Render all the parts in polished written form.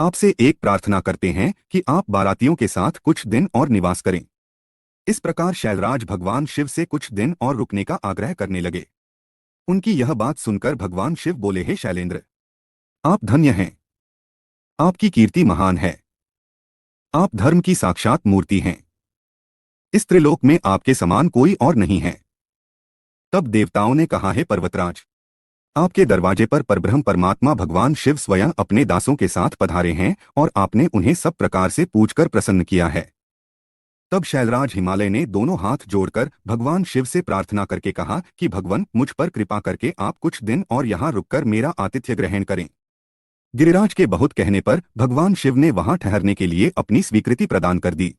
आपसे एक प्रार्थना करते हैं कि आप बारातियों के साथ कुछ दिन और निवास करें। इस प्रकार शैलराज भगवान शिव से कुछ दिन और रुकने का आग्रह करने लगे। उनकी यह बात सुनकर भगवान शिव बोले, हे शैलेंद्र, आप धन्य हैं। आपकी कीर्ति महान है। आप धर्म की साक्षात मूर्ति हैं। इस त्रिलोक में आपके समान कोई और नहीं है। तब देवताओं ने कहा, हे पर्वतराज, आपके दरवाजे पर परब्रह्म परमात्मा भगवान शिव स्वयं अपने दासों के साथ पधारे हैं और आपने उन्हें सब प्रकार से पूजकर प्रसन्न किया है। तब शैलराज हिमालय ने दोनों हाथ जोड़कर भगवान शिव से प्रार्थना करके कहा कि भगवान, मुझ पर कृपा करके आप कुछ दिन और यहाँ रुककर मेरा आतिथ्य ग्रहण करें। गिरिराज के बहुत कहने पर भगवान शिव ने वहां ठहरने के लिए अपनी स्वीकृति प्रदान कर दी।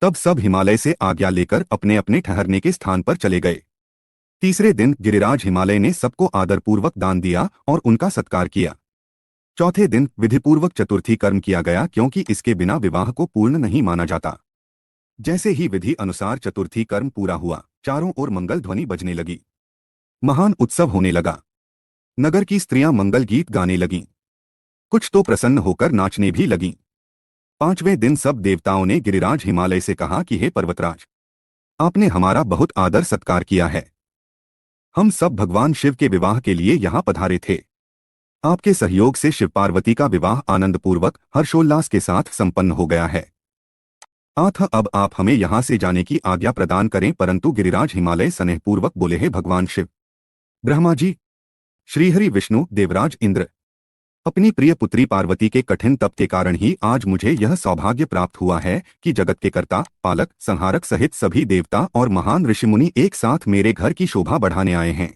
तब सब हिमालय से आज्ञा लेकर अपने अपने ठहरने के स्थान पर चले गए। तीसरे दिन गिरिराज हिमालय ने सबको आदरपूर्वक दान दिया और उनका सत्कार किया। चौथे दिन विधिपूर्वक चतुर्थी कर्म किया गया, क्योंकि इसके बिना विवाह को पूर्ण नहीं माना जाता। जैसे ही विधि अनुसार चतुर्थी कर्म पूरा हुआ, चारों ओर मंगल ध्वनि बजने लगी। महान उत्सव होने लगा। नगर की स्त्रियां मंगल गीत गाने लगीं। कुछ तो प्रसन्न होकर नाचने भी लगीं। पांचवें दिन सब देवताओं ने गिरिराज हिमालय से कहा कि हे पर्वतराज, आपने हमारा बहुत आदर सत्कार किया है। हम सब भगवान शिव के विवाह के लिए यहाँ पधारे थे। आपके सहयोग से शिव पार्वती का विवाह आनंदपूर्वक हर्षोल्लास के साथ संपन्न हो गया है। अतः अब आप हमें यहाँ से जाने की आज्ञा प्रदान करें। परंतु गिरिराज हिमालय स्नेहपूर्वक बोले, हे भगवान शिव, ब्रह्मा जी, श्रीहरि विष्णु, देवराज इंद्र, अपनी प्रिय पुत्री पार्वती के कठिन तप के कारण ही आज मुझे यह सौभाग्य प्राप्त हुआ है कि जगत के कर्ता, पालक, संहारक सहित सभी देवता और महान ऋषिमुनि एक साथ मेरे घर की शोभा बढ़ाने आए हैं।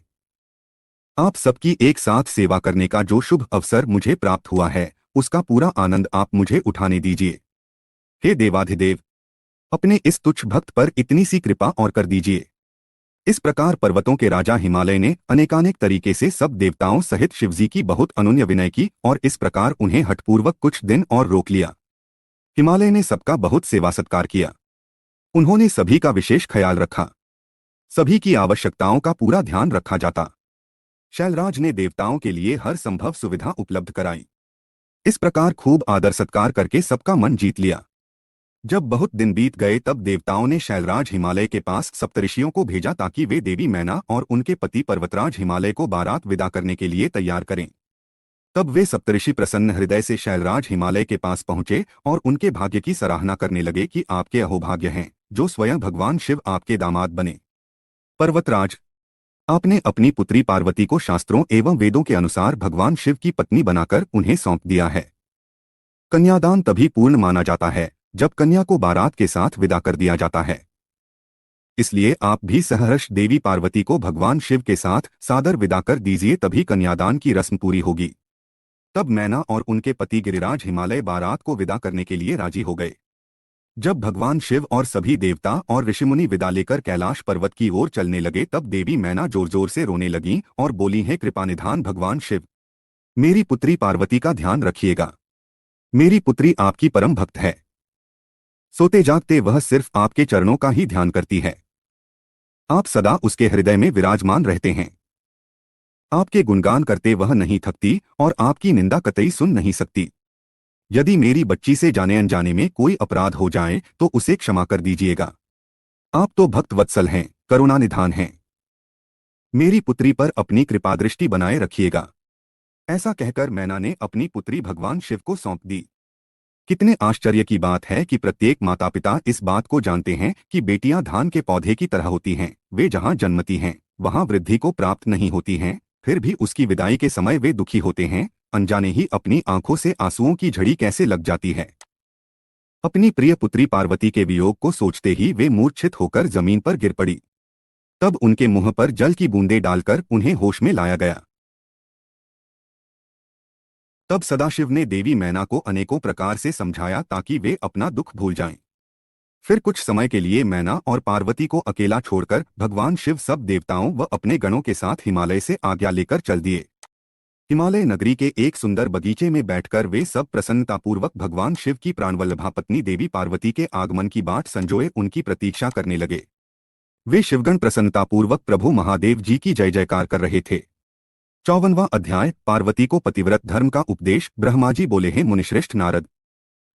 आप सबकी एक साथ सेवा करने का जो शुभ अवसर मुझे प्राप्त हुआ है, उसका पूरा आनंद आप मुझे उठाने दीजिए। हे देवाधिदेव, अपने इस तुच्छ भक्त पर इतनी सी कृपा और कर दीजिए। इस प्रकार पर्वतों के राजा हिमालय ने अनेकानेक तरीके से सब देवताओं सहित शिवजी की बहुत अनन्य विनय की और इस प्रकार उन्हें हठपूर्वक कुछ दिन और रोक लिया। हिमालय ने सबका बहुत सेवा सत्कार किया। उन्होंने सभी का विशेष ख्याल रखा। सभी की आवश्यकताओं का पूरा ध्यान रखा जाता। शैलराज ने देवताओं के लिए हर संभव सुविधा उपलब्ध कराई। इस प्रकार खूब आदर सत्कार करके सबका मन जीत लिया। जब बहुत दिन बीत गए तब देवताओं ने शैलराज हिमालय के पास सप्तऋषियों को भेजा ताकि वे देवी मैना और उनके पति पर्वतराज हिमालय को बारात विदा करने के लिए तैयार करें। तब वे सप्तऋषि प्रसन्न हृदय से शैलराज हिमालय के पास पहुंचे और उनके भाग्य की सराहना करने लगे कि आपके अहोभाग्य हैं जो स्वयं भगवान शिव आपके दामाद बने। पर्वतराज, आपने अपनी पुत्री पार्वती को शास्त्रों एवं वेदों के अनुसार भगवान शिव की पत्नी बनाकर उन्हें सौंप दिया है। कन्यादान तभी पूर्ण माना जाता है जब कन्या को बारात के साथ विदा कर दिया जाता है। इसलिए आप भी सहर्ष देवी पार्वती को भगवान शिव के साथ सादर विदा कर दीजिए, तभी कन्यादान की रस्म पूरी होगी। तब मैना और उनके पति गिरिराज हिमालय बारात को विदा करने के लिए राजी हो गए। जब भगवान शिव और सभी देवता और ऋषिमुनि विदा लेकर कैलाश पर्वत की ओर चलने लगे तब देवी मैना जोर जोर से रोने लगीं और बोली, हे कृपानिधान भगवान शिव, मेरी पुत्री पार्वती का ध्यान रखिएगा। मेरी पुत्री आपकी परम भक्त है। सोते जागते वह सिर्फ आपके चरणों का ही ध्यान करती है। आप सदा उसके हृदय में विराजमान रहते हैं। आपके गुणगान करते वह नहीं थकती और आपकी निंदा कतई सुन नहीं सकती। यदि मेरी बच्ची से जाने अनजाने में कोई अपराध हो जाए तो उसे क्षमा कर दीजिएगा। आप तो भक्त वत्सल हैं, करुणानिधान हैं। मेरी पुत्री पर अपनी कृपा दृष्टि बनाए रखिएगा। ऐसा कहकर मैना ने अपनी पुत्री भगवान शिव को सौंप दी। कितने आश्चर्य की बात है कि प्रत्येक माता पिता इस बात को जानते हैं कि बेटियां धान के पौधे की तरह होती हैं। वे जहां जन्मती हैं वहां वृद्धि को प्राप्त नहीं होती हैं, फिर भी उसकी विदाई के समय वे दुखी होते हैं। अनजाने ही अपनी आंखों से आंसुओं की झड़ी कैसे लग जाती है। अपनी प्रिय पुत्री पार्वती के वियोग को सोचते ही वे मूर्छित होकर जमीन पर गिर पड़ी। तब उनके मुंह पर जल की बूंदें डालकर उन्हें होश में लाया गया। तब सदाशिव ने देवी मैना को अनेकों प्रकार से समझाया ताकि वे अपना दुख भूल जाएं। फिर कुछ समय के लिए मैना और पार्वती को अकेला छोड़कर भगवान शिव सब देवताओं व अपने गणों के साथ हिमालय से आज्ञा लेकर चल दिए। हिमालय नगरी के एक सुंदर बगीचे में बैठकर वे सब प्रसन्नतापूर्वक भगवान शिव की प्राणवल्लभा पत्नी देवी पार्वती के आगमन की बाट संजोए उनकी प्रतीक्षा करने लगे। वे शिवगण प्रसन्नतापूर्वक प्रभु महादेव जी की जय जयकार कर रहे थे। 54वां अध्याय। पार्वती को पतिव्रत धर्म का उपदेश। ब्रह्मा जी बोले हैं मुनिश्रेष्ठ नारद,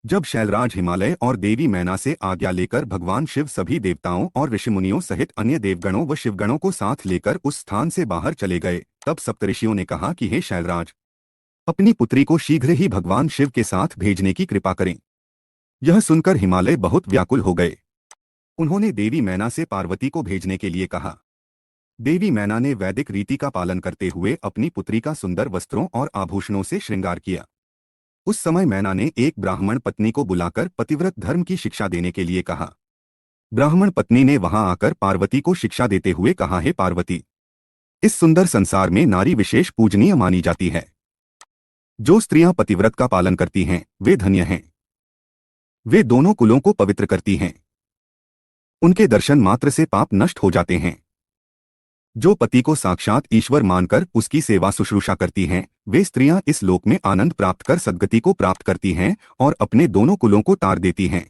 जब शैलराज हिमालय और देवी मैना से आज्ञा लेकर भगवान शिव सभी देवताओं और ऋषिमुनियों सहित अन्य देवगणों व शिवगणों को साथ लेकर उस स्थान से बाहर चले गए, तब सप्तऋषियों ने कहा कि हे शैलराज, अपनी पुत्री को शीघ्र ही भगवान शिव के साथ भेजने की कृपा करें। यह सुनकर हिमालय बहुत व्याकुल हो गए। उन्होंने देवी मैना से पार्वती को भेजने के लिए कहा। देवी मैना ने वैदिक रीति का पालन करते हुए अपनी पुत्री का सुंदर वस्त्रों और आभूषणों से श्रृंगार किया। उस समय मैना ने एक ब्राह्मण पत्नी को बुलाकर पतिव्रत धर्म की शिक्षा देने के लिए कहा। ब्राह्मण पत्नी ने वहां आकर पार्वती को शिक्षा देते हुए कहा, हे पार्वती, इस सुंदर संसार में नारी विशेष पूजनीय मानी जाती है। जो स्त्रियां पतिव्रत का पालन करती हैं वे धन्य हैं। वे दोनों कुलों को पवित्र करती हैं। उनके दर्शन मात्र से पाप नष्ट हो जाते हैं। जो पति को साक्षात ईश्वर मानकर उसकी सेवा शुश्रूषा करती हैं, वे स्त्रियां इस लोक में आनंद प्राप्त कर सद्गति को प्राप्त करती हैं और अपने दोनों कुलों को तार देती हैं।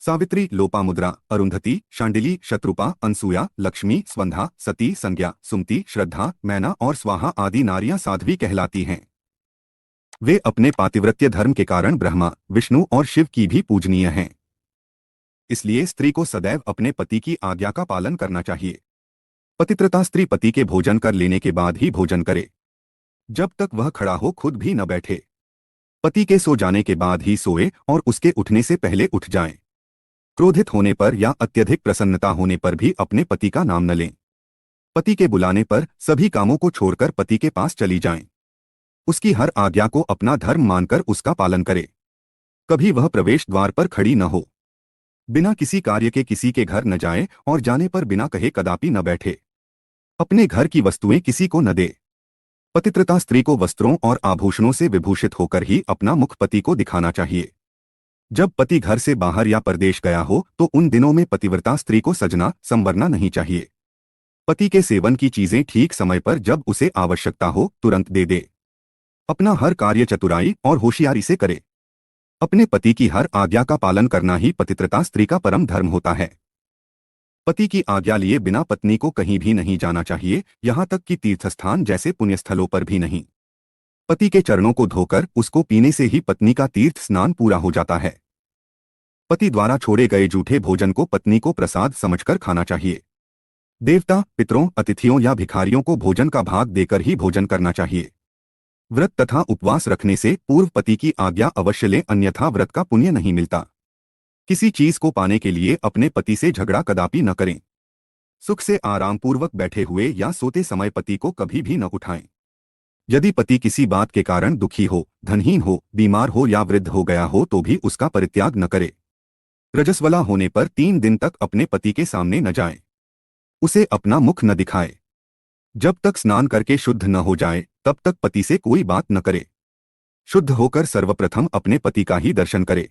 सावित्री, लोपामुद्रा, अरुंधति, शांडिली, शत्रुपा, अनसूया, लक्ष्मी, स्वंधा, सती, संज्ञा, सुमति, श्रद्धा, मैना और स्वाहा आदि नारियां साध्वी कहलाती हैं। वे अपने पातिव्रत्य धर्म के कारण ब्रह्मा, विष्णु और शिव की भी पूजनीय हैं। इसलिए स्त्री को सदैव अपने पति की आज्ञा का पालन करना चाहिए। पतिव्रता स्त्री पति के भोजन कर लेने के बाद ही भोजन करे। जब तक वह खड़ा हो खुद भी न बैठे। पति के सो जाने के बाद ही सोए और उसके उठने से पहले उठ जाएं। क्रोधित होने पर या अत्यधिक प्रसन्नता होने पर भी अपने पति का नाम न लें। पति के बुलाने पर सभी कामों को छोड़कर पति के पास चली जाएं। उसकी हर आज्ञा को अपना धर्म मानकर उसका पालन करे। कभी वह प्रवेश द्वार पर खड़ी न हो। बिना किसी कार्य के किसी के घर न जाए और जाने पर बिना कहे कदापि न बैठे। अपने घर की वस्तुएं किसी को न दे। पतिव्रता स्त्री को वस्त्रों और आभूषणों से विभूषित होकर ही अपना मुख पति को दिखाना चाहिए। जब पति घर से बाहर या परदेश गया हो तो उन दिनों में पतिव्रता स्त्री को सजना संवरना नहीं चाहिए। पति के सेवन की चीजें ठीक समय पर जब उसे आवश्यकता हो तुरंत दे दे। अपना हर कार्य चतुराई और होशियारी से करे। अपने पति की हर आज्ञा का पालन करना ही पतिव्रता स्त्री का परम धर्म होता है। पति की आज्ञा लिए बिना पत्नी को कहीं भी नहीं जाना चाहिए, यहाँ तक कि तीर्थस्थान जैसे पुण्यस्थलों पर भी नहीं। पति के चरणों को धोकर उसको पीने से ही पत्नी का तीर्थ स्नान पूरा हो जाता है। पति द्वारा छोड़े गए जूठे भोजन को पत्नी को प्रसाद समझकर खाना चाहिए। देवता, पितरों, अतिथियों या भिखारियों को भोजन का भाग देकर ही भोजन करना चाहिए। व्रत तथा उपवास रखने से पूर्व पति की आज्ञा अवश्य लें, अन्यथा व्रत का पुण्य नहीं मिलता। किसी चीज को पाने के लिए अपने पति से झगड़ा कदापि न करें। सुख से आरामपूर्वक बैठे हुए या सोते समय पति को कभी भी न उठाएं। यदि पति किसी बात के कारण दुखी हो, धनहीन हो, बीमार हो या वृद्ध हो गया हो तो भी उसका परित्याग न करे। रजस्वला होने पर 3 दिन तक अपने पति के सामने न जाए। उसे अपना मुख न दिखाए। जब तक स्नान करके शुद्ध न हो जाए तब तक पति से कोई बात न करे। शुद्ध होकर सर्वप्रथम अपने पति का ही दर्शन करे।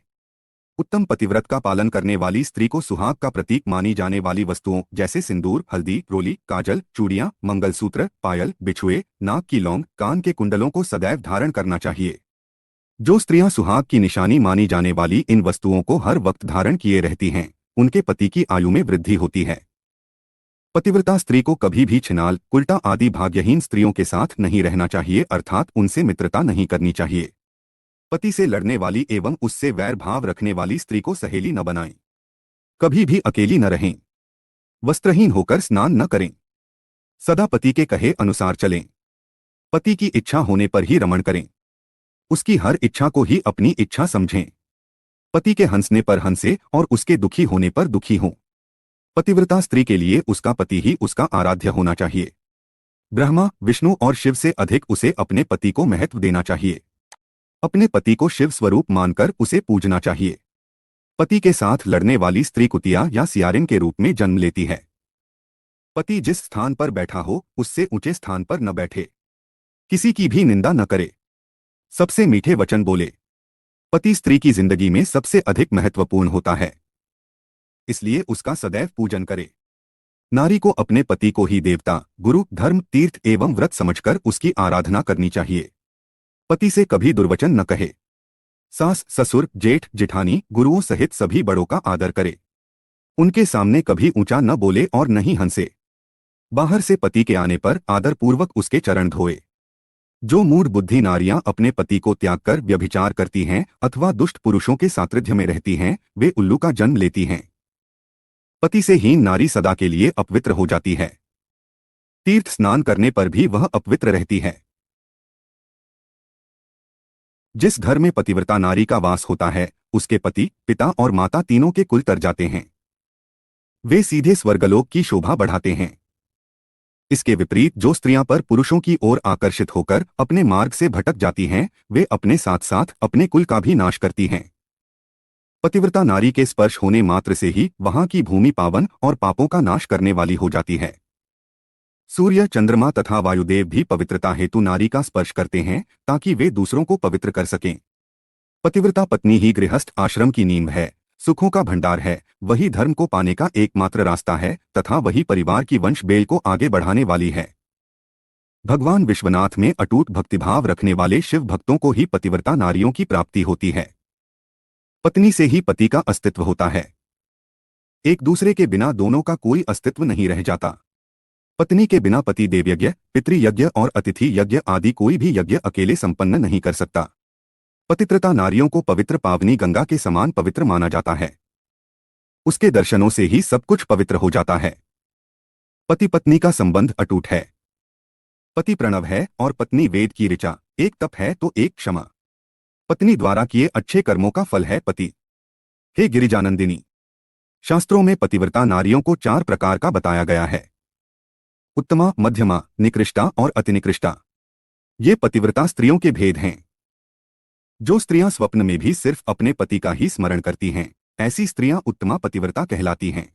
उत्तम पतिव्रत का पालन करने वाली स्त्री को सुहाग का प्रतीक मानी जाने वाली वस्तुओं जैसे सिंदूर, हल्दी, रोली, काजल, चूड़ियां, मंगलसूत्र, पायल, बिछुए, नाक की लौंग, कान के कुंडलों को सदैव धारण करना चाहिए। जो स्त्रियां सुहाग की निशानी मानी जाने वाली इन वस्तुओं को हर वक्त धारण किए रहती हैं, उनके पति की आयु में वृद्धि होती है। पतिव्रता स्त्री को कभी भी छिनाल, उल्टा आदि भाग्यहीन स्त्रियों के साथ नहीं रहना चाहिए, अर्थात उनसे मित्रता नहीं करनी चाहिए। पति से लड़ने वाली एवं उससे वैर भाव रखने वाली स्त्री को सहेली न बनाएं। कभी भी अकेली न रहें। वस्त्रहीन होकर स्नान न करें। सदा पति के कहे अनुसार चलें। पति की इच्छा होने पर ही रमण करें। उसकी हर इच्छा को ही अपनी इच्छा समझें। पति के हंसने पर हंसे और उसके दुखी होने पर दुखी हों। पतिव्रता स्त्री के लिए उसका पति ही उसका आराध्य होना चाहिए। ब्रह्मा, विष्णु और शिव से अधिक उसे अपने पति को महत्व देना चाहिए। अपने पति को शिव स्वरूप मानकर उसे पूजना चाहिए। पति के साथ लड़ने वाली स्त्री कुतिया या सियारिन के रूप में जन्म लेती है। पति जिस स्थान पर बैठा हो उससे ऊंचे स्थान पर न बैठे। किसी की भी निंदा न करे। सबसे मीठे वचन बोले। पति स्त्री की जिंदगी में सबसे अधिक महत्वपूर्ण होता है, इसलिए उसका सदैव पूजन करे। नारी को अपने पति को ही देवता, गुरु, धर्म, तीर्थ एवं व्रत समझकर उसकी आराधना करनी चाहिए। पति से कभी दुर्वचन न कहे। सास, ससुर, जेठ, जेठानी, गुरुओं सहित सभी बड़ों का आदर करे। उनके सामने कभी ऊंचा न बोले और न ही हंसे। बाहर से पति के आने पर आदरपूर्वक उसके चरण धोए। जो मूढ़ बुद्धि नारियां अपने पति को त्याग कर व्यभिचार करती हैं अथवा दुष्ट पुरुषों के सानिध्य में रहती हैं, वे उल्लू का जन्म लेती हैं। पति से हीन नारी सदा के लिए अपवित्र हो जाती है। तीर्थ स्नान करने पर भी वह अपवित्र रहती है। जिस घर में पतिव्रता नारी का वास होता है, उसके पति, पिता और माता तीनों के कुल तर जाते हैं। वे सीधे स्वर्गलोक की शोभा बढ़ाते हैं। इसके विपरीत जो स्त्रियां पर पुरुषों की ओर आकर्षित होकर अपने मार्ग से भटक जाती हैं, वे अपने साथ साथ अपने कुल का भी नाश करती हैं। पतिव्रता नारी के स्पर्श होने मात्र से ही वहां की भूमि पावन और पापों का नाश करने वाली हो जाती है। सूर्य, चंद्रमा तथा वायुदेव भी पवित्रता हेतु नारी का स्पर्श करते हैं ताकि वे दूसरों को पवित्र कर सकें। पतिव्रता पत्नी ही गृहस्थ आश्रम की नींव है, सुखों का भंडार है, वही धर्म को पाने का एकमात्र रास्ता है तथा वही परिवार की वंश बेल को आगे बढ़ाने वाली है। भगवान विश्वनाथ में अटूट भक्तिभाव रखने वाले शिव भक्तों को ही पतिव्रता नारियों की प्राप्ति होती है। पत्नी से ही पति का अस्तित्व होता है। एक दूसरे के बिना दोनों का कोई अस्तित्व नहीं रह जाता। पत्नी के बिना पति देवयज्ञ, पितृयज्ञ और अतिथि यज्ञ आदि कोई भी यज्ञ अकेले संपन्न नहीं कर सकता। पतिव्रता नारियों को पवित्र पावनी गंगा के समान पवित्र माना जाता है। उसके दर्शनों से ही सब कुछ पवित्र हो जाता है। पति पत्नी का संबंध अटूट है। पति प्रणव है और पत्नी वेद की ऋचा, एक तप है तो एक क्षमा। पत्नी द्वारा किए अच्छे कर्मों का फल है पति। हे गिरिजानंदिनी, शास्त्रों में पतिव्रता नारियों को 4 प्रकार का बताया गया है: उत्तमा, मध्यमा, निकृष्टा और अतिनिकृष्टा। ये पतिव्रता स्त्रियों के भेद हैं। जो स्त्रियां स्वप्न में भी सिर्फ अपने पति का ही स्मरण करती हैं, ऐसी स्त्रियां उत्तमा पतिव्रता कहलाती हैं।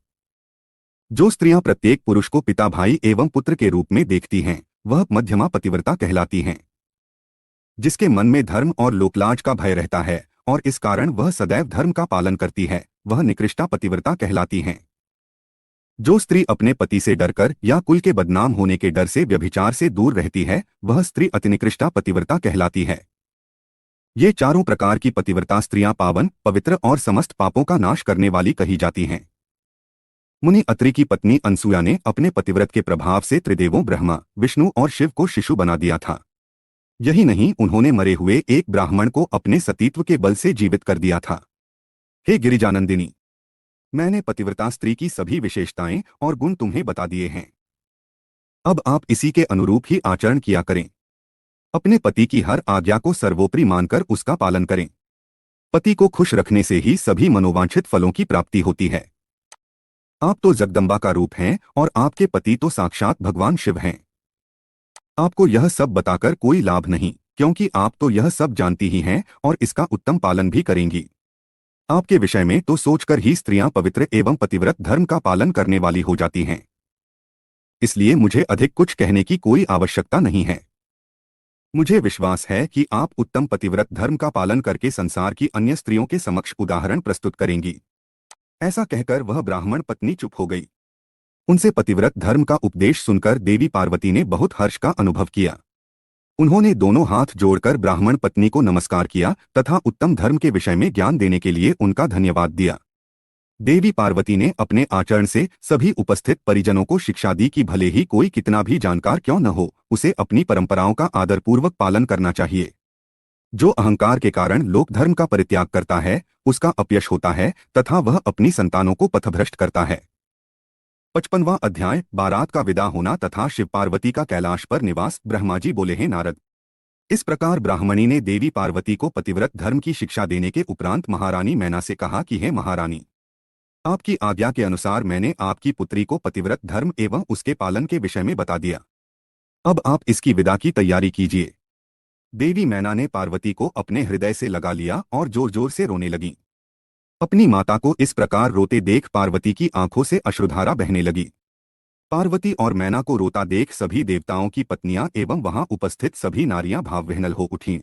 जो स्त्रियां प्रत्येक पुरुष को पिता, भाई एवं पुत्र के रूप में देखती हैं, वह मध्यमा पतिव्रता कहलाती हैं। जिसके मन में धर्म और लोकलाज का भय रहता है और इस कारण वह सदैव धर्म का पालन करती है, वह निकृष्टा पतिव्रता कहलाती हैं। जो स्त्री अपने पति से डरकर या कुल के बदनाम होने के डर से व्यभिचार से दूर रहती है, वह स्त्री अतिनिकृष्टा पतिव्रता कहलाती है। ये चारों प्रकार की पतिव्रता स्त्रियां पावन, पवित्र और समस्त पापों का नाश करने वाली कही जाती हैं। मुनि अत्रि की पत्नी अनसुया ने अपने पतिव्रत के प्रभाव से त्रिदेवों ब्रह्मा, विष्णु और शिव को शिशु बना दिया था। यही नहीं, उन्होंने मरे हुए एक ब्राह्मण को अपने सतीत्व के बल से जीवित कर दिया था। हे गिरिजानंदिनी, मैंने पतिव्रता स्त्री की सभी विशेषताएं और गुण तुम्हें बता दिए हैं। अब आप इसी के अनुरूप ही आचरण किया करें। अपने पति की हर आज्ञा को सर्वोपरि मानकर उसका पालन करें। पति को खुश रखने से ही सभी मनोवांछित फलों की प्राप्ति होती है। आप तो जगदम्बा का रूप हैं और आपके पति तो साक्षात भगवान शिव हैं। आपको यह सब बताकर कोई लाभ नहीं, क्योंकि आप तो यह सब जानती ही हैं और इसका उत्तम पालन भी करेंगी। आपके विषय में तो सोचकर ही स्त्रियां पवित्र एवं पतिव्रत धर्म का पालन करने वाली हो जाती हैं। इसलिए मुझे अधिक कुछ कहने की कोई आवश्यकता नहीं है। मुझे विश्वास है कि आप उत्तम पतिव्रत धर्म का पालन करके संसार की अन्य स्त्रियों के समक्ष उदाहरण प्रस्तुत करेंगी। ऐसा कहकर वह ब्राह्मण पत्नी चुप हो गई। उनसे पतिव्रत धर्म का उपदेश सुनकर देवी पार्वती ने बहुत हर्ष का अनुभव किया। उन्होंने दोनों हाथ जोड़कर ब्राह्मण पत्नी को नमस्कार किया तथा उत्तम धर्म के विषय में ज्ञान देने के लिए उनका धन्यवाद दिया। देवी पार्वती ने अपने आचरण से सभी उपस्थित परिजनों को शिक्षा दी कि भले ही कोई कितना भी जानकार क्यों न हो, उसे अपनी परंपराओं का आदरपूर्वक पालन करना चाहिए। जो अहंकार के कारण लोक धर्म का परित्याग करता है, उसका अपयश होता है तथा वह अपनी संतानों को पथभ्रष्ट करता है। 55वां अध्याय, बारात का विदा होना तथा शिव पार्वती का कैलाश पर निवास। ब्रह्मा जी बोले, हैं नारद, इस प्रकार ब्राह्मणी ने देवी पार्वती को पतिव्रत धर्म की शिक्षा देने के उपरांत महारानी मैना से कहा कि हे महारानी, आपकी आज्ञा के अनुसार मैंने आपकी पुत्री को पतिव्रत धर्म एवं उसके पालन के विषय में बता दिया। अब आप इसकी विदा की तैयारी कीजिए। देवी मैना ने पार्वती को अपने हृदय से लगा लिया और जोर जोर से रोने लगी। अपनी माता को इस प्रकार रोते देख पार्वती की आंखों से अश्रुधारा बहने लगी। पार्वती और मैना को रोता देख सभी देवताओं की पत्नियां एवं वहां उपस्थित सभी नारियां भावविह्वल हो उठीं।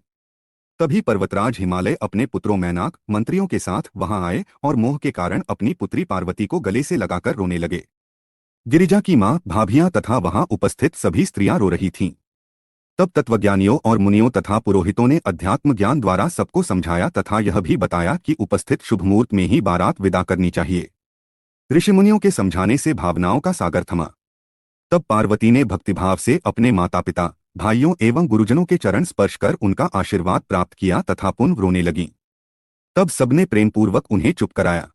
तभी पर्वतराज हिमालय अपने पुत्रों मैनाक, मंत्रियों के साथ वहां आए और मोह के कारण अपनी पुत्री पार्वती को गले से लगाकर रोने लगे। गिरिजा की मां, भाभियां तथा वहां उपस्थित सभी स्त्रियां रो रही थीं। तब तत्वज्ञानियों और मुनियों तथा पुरोहितों ने अध्यात्म ज्ञान द्वारा सबको समझाया तथा यह भी बताया कि उपस्थित शुभ मुहूर्त में ही बारात विदा करनी चाहिए। ऋषिमुनियों के समझाने से भावनाओं का सागर थमा। तब पार्वती ने भक्तिभाव से अपने माता पिता, भाइयों एवं गुरुजनों के चरण स्पर्श कर उनका आशीर्वाद प्राप्त किया तथा पुनः रोने लगी। तब सबने प्रेमपूर्वक उन्हें चुप कराया।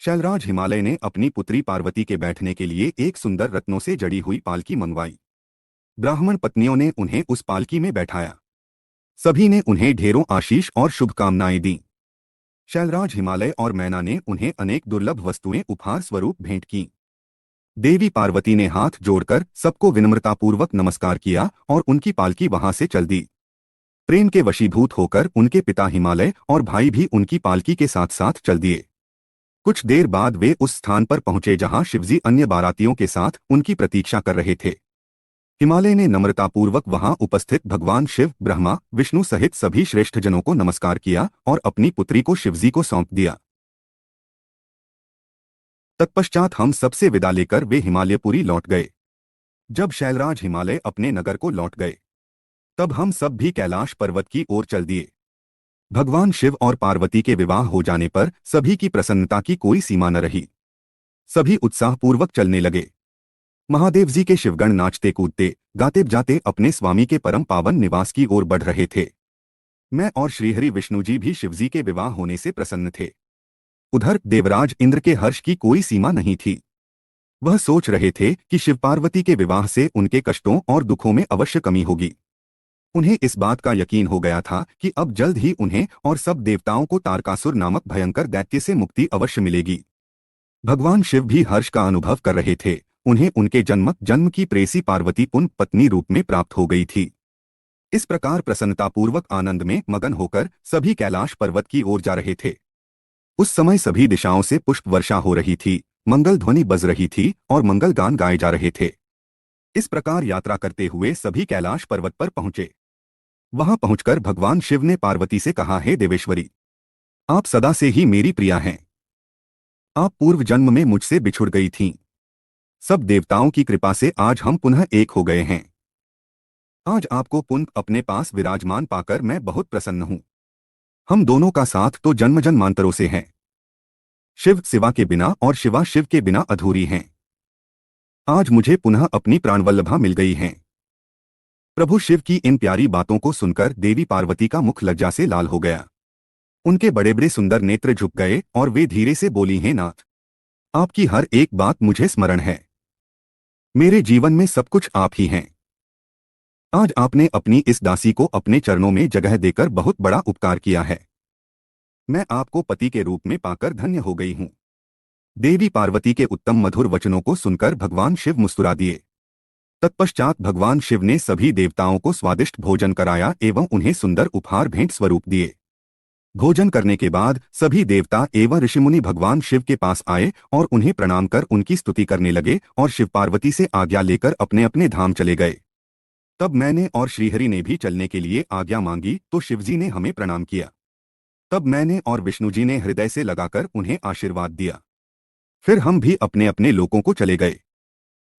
शैलराज हिमालय ने अपनी पुत्री पार्वती के बैठने के लिए एक सुंदर रत्नों से जड़ी हुई पालकी मंगवाई। ब्राह्मण पत्नियों ने उन्हें उस पालकी में बैठाया। सभी ने उन्हें ढेरों आशीष और शुभकामनाएं दी। शैलराज हिमालय और मैना ने उन्हें अनेक दुर्लभ वस्तुएं उपहार स्वरूप भेंट की। देवी पार्वती ने हाथ जोड़कर सबको विनम्रतापूर्वक नमस्कार किया और उनकी पालकी वहां से चल दी। प्रेम के वशीभूत होकर उनके पिता हिमालय और भाई भी उनकी पालकी के साथ साथ चल दिए। कुछ देर बाद वे उस स्थान पर पहुंचे जहां शिवजी अन्य बारातियों के साथ उनकी प्रतीक्षा कर रहे थे। हिमालय ने नम्रतापूर्वक वहां उपस्थित भगवान शिव, ब्रह्मा, विष्णु सहित सभी श्रेष्ठ जनों को नमस्कार किया और अपनी पुत्री को शिवजी को सौंप दिया। तत्पश्चात हम सबसे विदा लेकर वे हिमालयपुरी लौट गए। जब शैलराज हिमालय अपने नगर को लौट गए तब हम सब भी कैलाश पर्वत की ओर चल दिए। भगवान शिव और पार्वती के विवाह हो जाने पर सभी की प्रसन्नता की कोई सीमा न रही। सभी उत्साहपूर्वक चलने लगे। महादेव जी के शिवगण नाचते कूदते गाते जाते अपने स्वामी के परम पावन निवास की ओर बढ़ रहे थे। मैं और श्रीहरि विष्णु जी भी शिवजी के विवाह होने से प्रसन्न थे। उधर देवराज इंद्र के हर्ष की कोई सीमा नहीं थी। वह सोच रहे थे कि शिव पार्वती के विवाह से उनके कष्टों और दुखों में अवश्य कमी होगी। उन्हें इस बात का यकीन हो गया था कि अब जल्द ही उन्हें और सब देवताओं को तारकासुर नामक भयंकर दैत्य से मुक्ति अवश्य मिलेगी। भगवान शिव भी हर्ष का अनुभव कर रहे थे। उन्हें उनके जन्म की प्रेसी पार्वती पुनः पत्नी रूप में प्राप्त हो गई थी। इस प्रकार प्रसन्नतापूर्वक आनंद में मगन होकर सभी कैलाश पर्वत की ओर जा रहे थे। उस समय सभी दिशाओं से पुष्प वर्षा हो रही थी, मंगल ध्वनि बज रही थी और मंगल गान गाए जा रहे थे। इस प्रकार यात्रा करते हुए सभी कैलाश पर्वत पर पहुंचे। वहां पहुंचकर भगवान शिव ने पार्वती से कहा, हे देवेश्वरी, आप सदा से ही मेरी प्रिया हैं। आप पूर्व जन्म में मुझसे बिछुड़ गई थीं। सब देवताओं की कृपा से आज हम पुनः एक हो गए हैं। आज आपको पुनः अपने पास विराजमान पाकर मैं बहुत प्रसन्न हूं। हम दोनों का साथ तो जन्म जन्मांतरों से है। शिव शिवा के बिना और शिवा शिव के बिना अधूरी हैं। आज मुझे पुनः अपनी प्राणवल्लभा मिल गई हैं। प्रभु शिव की इन प्यारी बातों को सुनकर देवी पार्वती का मुख लज्जा से लाल हो गया। उनके बड़े बड़े सुंदर नेत्र झुक गए और वे धीरे से बोली, हे नाथ, आपकी हर एक बात मुझे स्मरण है। मेरे जीवन में सब कुछ आप ही हैं। आज आपने अपनी इस दासी को अपने चरणों में जगह देकर बहुत बड़ा उपकार किया है। मैं आपको पति के रूप में पाकर धन्य हो गई हूं। देवी पार्वती के उत्तम मधुर वचनों को सुनकर भगवान शिव मुस्कुरा दिए। तत्पश्चात भगवान शिव ने सभी देवताओं को स्वादिष्ट भोजन कराया एवं उन्हें सुंदर उपहार भेंट स्वरूप दिए। भोजन करने के बाद सभी देवता एवं ऋषिमुनि भगवान शिव के पास आए और उन्हें प्रणाम कर उनकी स्तुति करने लगे और शिव पार्वती से आज्ञा लेकर अपने अपने धाम चले गए। तब मैंने और श्रीहरि ने भी चलने के लिए आज्ञा मांगी तो शिवजी ने हमें प्रणाम किया। तब मैंने और विष्णु जी ने हृदय से लगाकर उन्हें आशीर्वाद दिया। फिर हम भी अपने अपने लोकों को चले गए।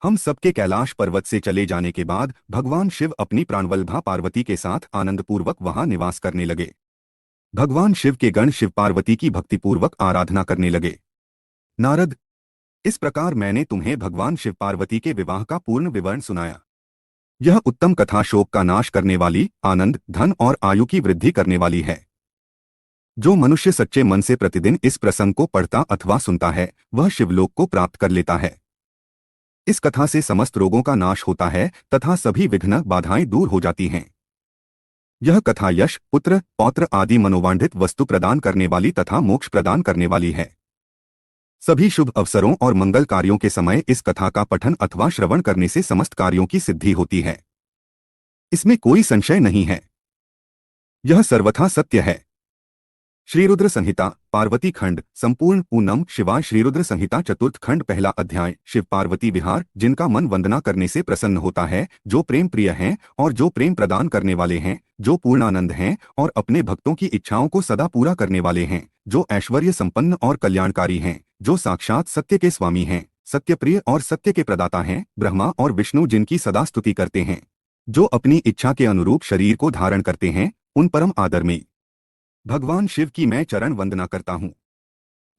हम सबके कैलाश पर्वत से चले जाने के बाद भगवान शिव अपनी प्राणवल्लभा पार्वती के साथ आनंदपूर्वक वहां निवास करने लगे। भगवान शिव के गण शिव पार्वती की भक्तिपूर्वक आराधना करने लगे। नारद, इस प्रकार मैंने तुम्हें भगवान शिव पार्वती के विवाह का पूर्ण विवरण सुनाया। यह उत्तम कथा शोक का नाश करने वाली, आनंद, धन और आयु की वृद्धि करने वाली है। जो मनुष्य सच्चे मन से प्रतिदिन इस प्रसंग को पढ़ता अथवा सुनता है वह शिवलोक को प्राप्त कर लेता है। इस कथा से समस्त रोगों का नाश होता है तथा सभी विघ्न बाधाएं दूर हो जाती हैं। यह कथा यश, पुत्र, पौत्र आदि मनोवांछित वस्तु प्रदान करने वाली तथा मोक्ष प्रदान करने वाली है। सभी शुभ अवसरों और मंगल कार्यों के समय इस कथा का पठन अथवा श्रवण करने से समस्त कार्यों की सिद्धि होती है। इसमें कोई संशय नहीं है। यह सर्वथा सत्य है। श्रीरुद्र संहिता पार्वती खंड संपूर्ण पूनम शिवाय श्रीरुद्र संहिता चतुर्थ खंड पहला अध्याय शिव पार्वती विहार। जिनका मन वंदना करने से प्रसन्न होता है, जो प्रेम प्रिय हैं और जो प्रेम प्रदान करने वाले हैं, जो पूर्णानंद हैं और अपने भक्तों की इच्छाओं को सदा पूरा करने वाले हैं, जो ऐश्वर्य संपन्न और कल्याणकारी हैं, जो साक्षात सत्य के स्वामी हैं, सत्य प्रिय और सत्य के प्रदाता हैं, ब्रह्मा और विष्णु जिनकी सदा स्तुति करते हैं, जो अपनी इच्छा के अनुरूप शरीर को धारण करते हैं, उन परम आदर में भगवान शिव की मैं चरण वंदना करता हूँ।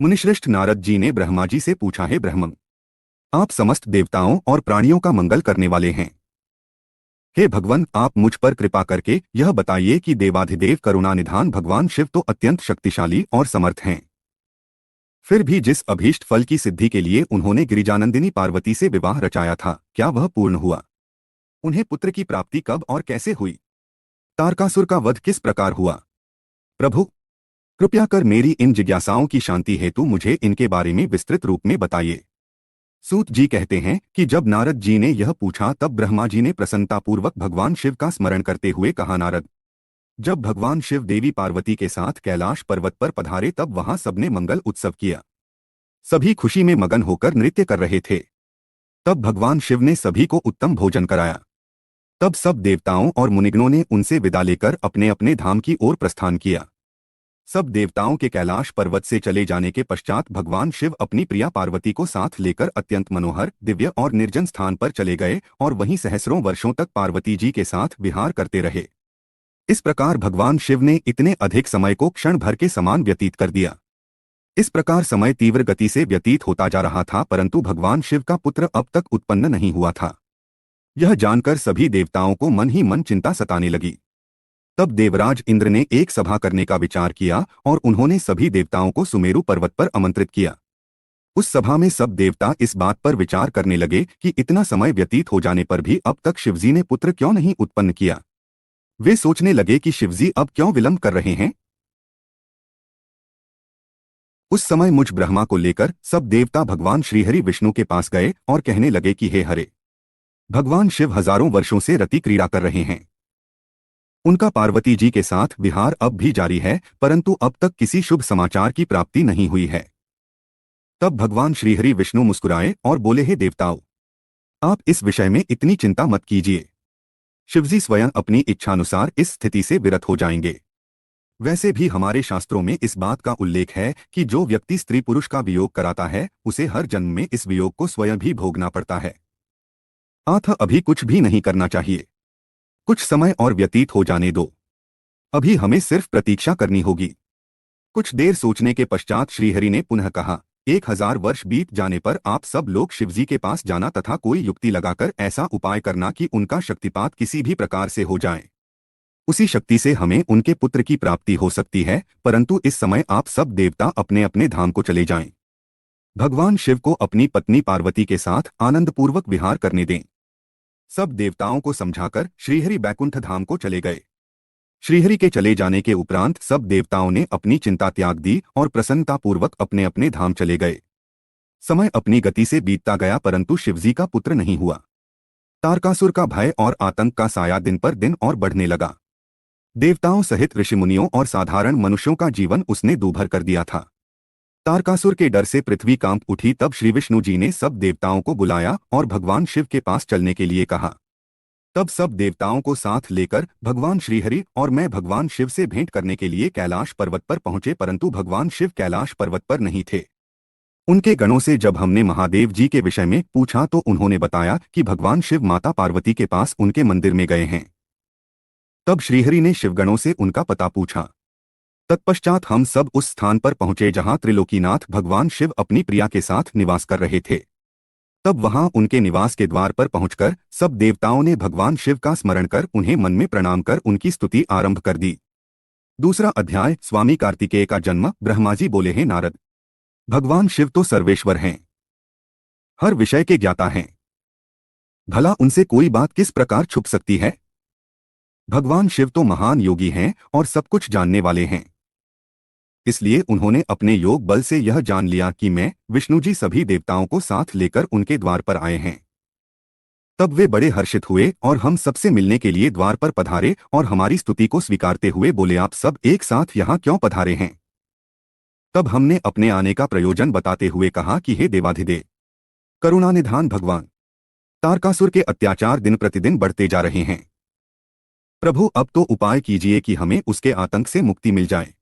मुनिश्रेष्ठ नारद जी ने ब्रह्मा जी से पूछा, है ब्रह्मन, आप समस्त देवताओं और प्राणियों का मंगल करने वाले हैं। हे भगवान, आप मुझ पर कृपा करके यह बताइए कि देवाधिदेव करुणानिधान भगवान शिव तो अत्यंत शक्तिशाली और समर्थ हैं। फिर भी जिस अभीष्ट फल की सिद्धि के लिए उन्होंने गिरिजानंदिनी पार्वती से विवाह रचाया था, क्या वह पूर्ण हुआ? उन्हें पुत्र की प्राप्ति कब और कैसे हुई? तारकासुर का वध किस प्रकार हुआ? प्रभु, कृपया कर मेरी इन जिज्ञासाओं की शांति हेतु मुझे इनके बारे में विस्तृत रूप में बताइए। सूत जी कहते हैं कि जब नारद जी ने यह पूछा तब ब्रह्मा जी ने प्रसन्नतापूर्वक भगवान शिव का स्मरण करते हुए कहा, नारद, जब भगवान शिव देवी पार्वती के साथ कैलाश पर्वत पर पधारे तब वहां सबने मंगल उत्सव किया। सभी खुशी में मगन होकर नृत्य कर रहे थे। तब भगवान शिव ने सभी को उत्तम भोजन कराया। तब सब देवताओं और मुनिगणों ने उनसे विदा लेकर अपने अपने धाम की ओर प्रस्थान किया। सब देवताओं के कैलाश पर्वत से चले जाने के पश्चात भगवान शिव अपनी प्रिया पार्वती को साथ लेकर अत्यंत मनोहर, दिव्य और निर्जन स्थान पर चले गए और वहीं सहस्रों वर्षों तक पार्वती जी के साथ विहार करते रहे। इस प्रकार भगवान शिव ने इतने अधिक समय को क्षण भर के समान व्यतीत कर दिया। इस प्रकार समय तीव्र गति से व्यतीत होता जा रहा था, परंतु भगवान शिव का पुत्र अब तक उत्पन्न नहीं हुआ था। यह जानकर सभी देवताओं को मन ही मन चिंता सताने लगी। तब देवराज इंद्र ने एक सभा करने का विचार किया और उन्होंने सभी देवताओं को सुमेरु पर्वत पर आमंत्रित किया। उस सभा में सब देवता इस बात पर विचार करने लगे कि इतना समय व्यतीत हो जाने पर भी अब तक शिवजी ने पुत्र क्यों नहीं उत्पन्न किया। वे सोचने लगे कि शिवजी अब क्यों विलंब कर रहे हैं। उस समय मुझ ब्रह्मा को लेकर सब देवता भगवान श्रीहरि विष्णु के पास गए और कहने लगे कि हे हरे, भगवान शिव हजारों वर्षों से रति क्रीड़ा कर रहे हैं। उनका पार्वती जी के साथ विहार अब भी जारी है, परंतु अब तक किसी शुभ समाचार की प्राप्ति नहीं हुई है। तब भगवान श्रीहरि विष्णु मुस्कुराए और बोले, हे देवताओं, आप इस विषय में इतनी चिंता मत कीजिए। शिवजी स्वयं अपनी इच्छानुसार इस स्थिति से विरत हो जाएंगे। वैसे भी हमारे शास्त्रों में इस बात का उल्लेख है कि जो व्यक्ति स्त्री पुरुष का वियोग कराता है उसे हर जन्म में इस वियोग को स्वयं भी भोगना पड़ता है। अतः अभी कुछ भी नहीं करना चाहिए। कुछ समय और व्यतीत हो जाने दो। अभी हमें सिर्फ प्रतीक्षा करनी होगी। कुछ देर सोचने के पश्चात श्रीहरि ने पुनः कहा, 1000 वर्ष बीत जाने पर आप सब लोग शिवजी के पास जाना तथा कोई युक्ति लगाकर ऐसा उपाय करना कि उनका शक्तिपात किसी भी प्रकार से हो जाए। उसी शक्ति से हमें उनके पुत्र की प्राप्ति हो सकती है, परंतु इस समय आप सब देवता अपने अपने धाम को चले जाएं। भगवान शिव को अपनी पत्नी पार्वती के साथ आनंदपूर्वक विहार करने दें। सब देवताओं को समझाकर श्रीहरि बैकुंठ धाम को चले गए। श्रीहरि के चले जाने के उपरांत सब देवताओं ने अपनी चिंता त्याग दी और प्रसन्नतापूर्वक अपने अपने धाम चले गए। समय अपनी गति से बीतता गया, परंतु शिवजी का पुत्र नहीं हुआ। तारकासुर का भय और आतंक का साया दिन पर दिन और बढ़ने लगा। देवताओं सहित ऋषिमुनियों और साधारण मनुष्यों का जीवन उसने दूभर कर दिया था। तारकासुर के डर से पृथ्वी कांप उठी। तब श्री विष्णु जी ने सब देवताओं को बुलाया और भगवान शिव के पास चलने के लिए कहा। तब सब देवताओं को साथ लेकर भगवान श्रीहरि और मैं भगवान शिव से भेंट करने के लिए कैलाश पर्वत पर पहुंचे, परंतु भगवान शिव कैलाश पर्वत पर नहीं थे। उनके गणों से जब हमने महादेव जी के विषय में पूछा तो उन्होंने बताया कि भगवान शिव माता पार्वती के पास उनके मंदिर में गए हैं। तब श्रीहरि ने शिवगणों से उनका पता पूछा। तत्पश्चात हम सब उस स्थान पर पहुंचे जहां त्रिलोकीनाथ भगवान शिव अपनी प्रिया के साथ निवास कर रहे थे। तब वहां उनके निवास के द्वार पर पहुंचकर सब देवताओं ने भगवान शिव का स्मरण कर उन्हें मन में प्रणाम कर उनकी स्तुति आरंभ कर दी। दूसरा अध्याय, स्वामी कार्तिकेय का जन्म। ब्रह्मा जी बोले, हैं नारद, भगवान शिव तो सर्वेश्वर हैं, हर विषय के ज्ञाता हैं। भला उनसे कोई बात किस प्रकार छुप सकती है। भगवान शिव तो महान योगी हैं और सब कुछ जानने वाले हैं। इसलिए उन्होंने अपने योग बल से यह जान लिया कि मैं विष्णु जी सभी देवताओं को साथ लेकर उनके द्वार पर आए हैं। तब वे बड़े हर्षित हुए और हम सबसे मिलने के लिए द्वार पर पधारे और हमारी स्तुति को स्वीकारते हुए बोले, आप सब एक साथ यहाँ क्यों पधारे हैं। तब हमने अपने आने का प्रयोजन बताते हुए कहा कि हे देवाधिदेव करुणानिधान भगवान, तारकासुर के अत्याचार दिन प्रतिदिन बढ़ते जा रहे हैं। प्रभु, अब तो उपाय कीजिए कि हमें उसके आतंक से मुक्ति मिल जाए।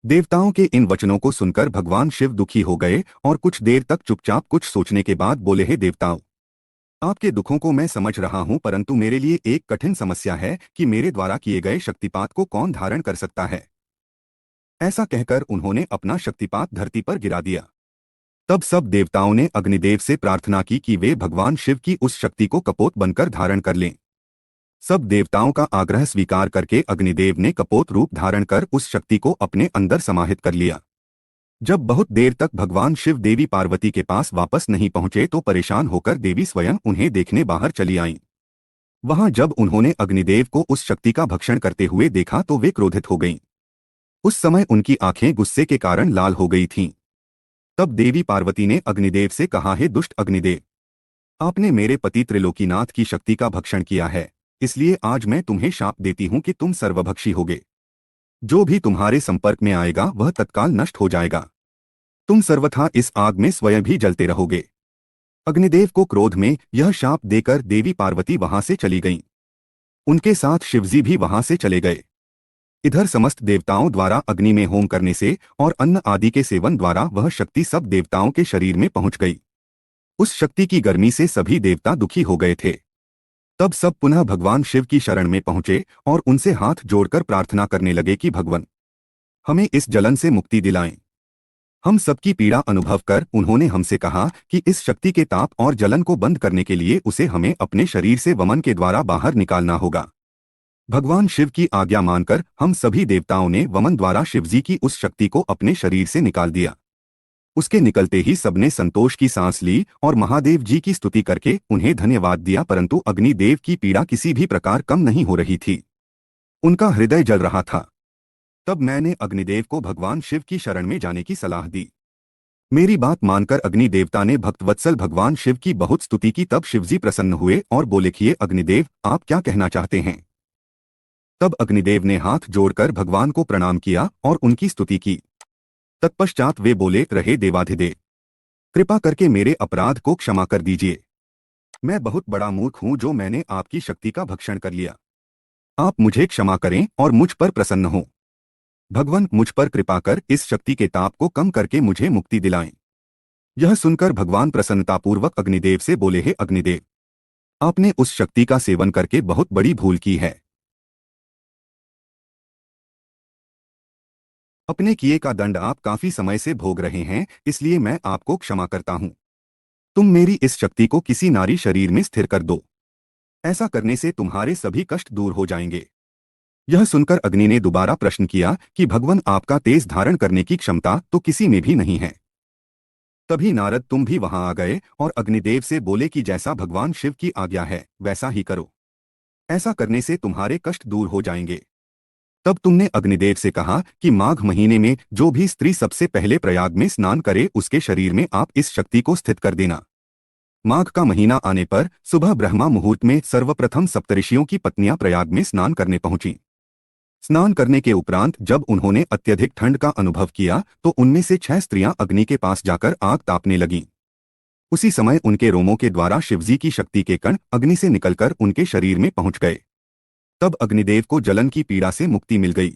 देवताओं के इन वचनों को सुनकर भगवान शिव दुखी हो गए और कुछ देर तक चुपचाप कुछ सोचने के बाद बोले, हे देवताओं, आपके दुखों को मैं समझ रहा हूं, परंतु मेरे लिए एक कठिन समस्या है कि मेरे द्वारा किए गए शक्तिपात को कौन धारण कर सकता है। ऐसा कहकर उन्होंने अपना शक्तिपात धरती पर गिरा दिया। तब सब देवताओं ने अग्निदेव से प्रार्थना की कि वे भगवान शिव की उस शक्ति को कपोत बनकर धारण कर लें। सब देवताओं का आग्रह स्वीकार करके अग्निदेव ने कपोत रूप धारण कर उस शक्ति को अपने अंदर समाहित कर लिया। जब बहुत देर तक भगवान शिव देवी पार्वती के पास वापस नहीं पहुंचे तो परेशान होकर देवी स्वयं उन्हें देखने बाहर चली आईं। वहां जब उन्होंने अग्निदेव को उस शक्ति का भक्षण करते हुए देखा तो वे क्रोधित हो गईं। उस समय उनकी आंखें गुस्से के कारण लाल हो गई थीं। तब देवी पार्वती ने अग्निदेव से कहा, हे दुष्ट अग्निदेव, आपने मेरे पति त्रिलोकीनाथ की शक्ति का भक्षण किया है, इसलिए आज मैं तुम्हें शाप देती हूं कि तुम सर्वभक्षी होगे। जो भी तुम्हारे संपर्क में आएगा वह तत्काल नष्ट हो जाएगा। तुम सर्वथा इस आग में स्वयं भी जलते रहोगे। अग्निदेव को क्रोध में यह शाप देकर देवी पार्वती वहां से चली गईं। उनके साथ शिवजी भी वहां से चले गए। इधर समस्त देवताओं द्वारा अग्नि में होम करने से और अन्न आदि के सेवन द्वारा वह शक्ति सब देवताओं के शरीर में पहुंच गई। उस शक्ति की गर्मी से सभी देवता दुखी हो गए थे। तब सब पुनः भगवान शिव की शरण में पहुंचे और उनसे हाथ जोड़कर प्रार्थना करने लगे कि भगवान, हमें इस जलन से मुक्ति दिलाएं। हम सबकी पीड़ा अनुभव कर उन्होंने हमसे कहा कि इस शक्ति के ताप और जलन को बंद करने के लिए उसे हमें अपने शरीर से वमन के द्वारा बाहर निकालना होगा। भगवान शिव की आज्ञा मानकर हम सभी देवताओं ने वमन द्वारा शिवजी की उस शक्ति को अपने शरीर से निकाल दिया। उसके निकलते ही सबने संतोष की सांस ली और महादेव जी की स्तुति करके उन्हें धन्यवाद दिया, परंतु अग्निदेव की पीड़ा किसी भी प्रकार कम नहीं हो रही थी। उनका हृदय जल रहा था। तब मैंने अग्निदेव को भगवान शिव की शरण में जाने की सलाह दी। मेरी बात मानकर अग्नि देवता ने भक्तवत्सल भगवान शिव की बहुत स्तुति की। तब शिवजी प्रसन्न हुए और बोले कि अग्निदेव, आप क्या कहना चाहते हैं? तब अग्निदेव ने हाथ जोड़कर भगवान को प्रणाम किया और उनकी स्तुति की। तत्पश्चात वे बोले, रहे देवाधिदेव, कृपा करके मेरे अपराध को क्षमा कर दीजिए। मैं बहुत बड़ा मूर्ख हूं जो मैंने आपकी शक्ति का भक्षण कर लिया। आप मुझे क्षमा करें और मुझ पर प्रसन्न हों। भगवान, मुझ पर कृपा कर इस शक्ति के ताप को कम करके मुझे मुक्ति दिलाएं। यह सुनकर भगवान प्रसन्नतापूर्वक अग्निदेव से बोले, हे अग्निदेव, आपने उस शक्ति का सेवन करके बहुत बड़ी भूल की है। अपने किए का दंड आप काफी समय से भोग रहे हैं, इसलिए मैं आपको क्षमा करता हूं। तुम मेरी इस शक्ति को किसी नारी शरीर में स्थिर कर दो। ऐसा करने से तुम्हारे सभी कष्ट दूर हो जाएंगे। यह सुनकर अग्नि ने दोबारा प्रश्न किया कि भगवान, आपका तेज धारण करने की क्षमता तो किसी में भी नहीं है। तभी नारद तुम भी वहां आ गए और अग्निदेव से बोले कि जैसा भगवान शिव की आज्ञा है वैसा ही करो। ऐसा करने से तुम्हारे कष्ट दूर हो जाएंगे। तब तुमने अग्निदेव से कहा कि माघ महीने में जो भी स्त्री सबसे पहले प्रयाग में स्नान करे उसके शरीर में आप इस शक्ति को स्थित कर देना। माघ का महीना आने पर सुबह ब्रह्मा मुहूर्त में सर्वप्रथम सप्तऋषियों की पत्नियां प्रयाग में स्नान करने पहुंची। स्नान करने के उपरांत जब उन्होंने अत्यधिक ठंड का अनुभव किया तो उनमें से 6 स्त्रियां अग्नि के पास जाकर आग तापने लगीं। उसी समय उनके रोमों के द्वारा शिवजी की शक्ति के कण अग्नि से निकलकर उनके शरीर में पहुंच गए। तब अग्निदेव को जलन की पीड़ा से मुक्ति मिल गई।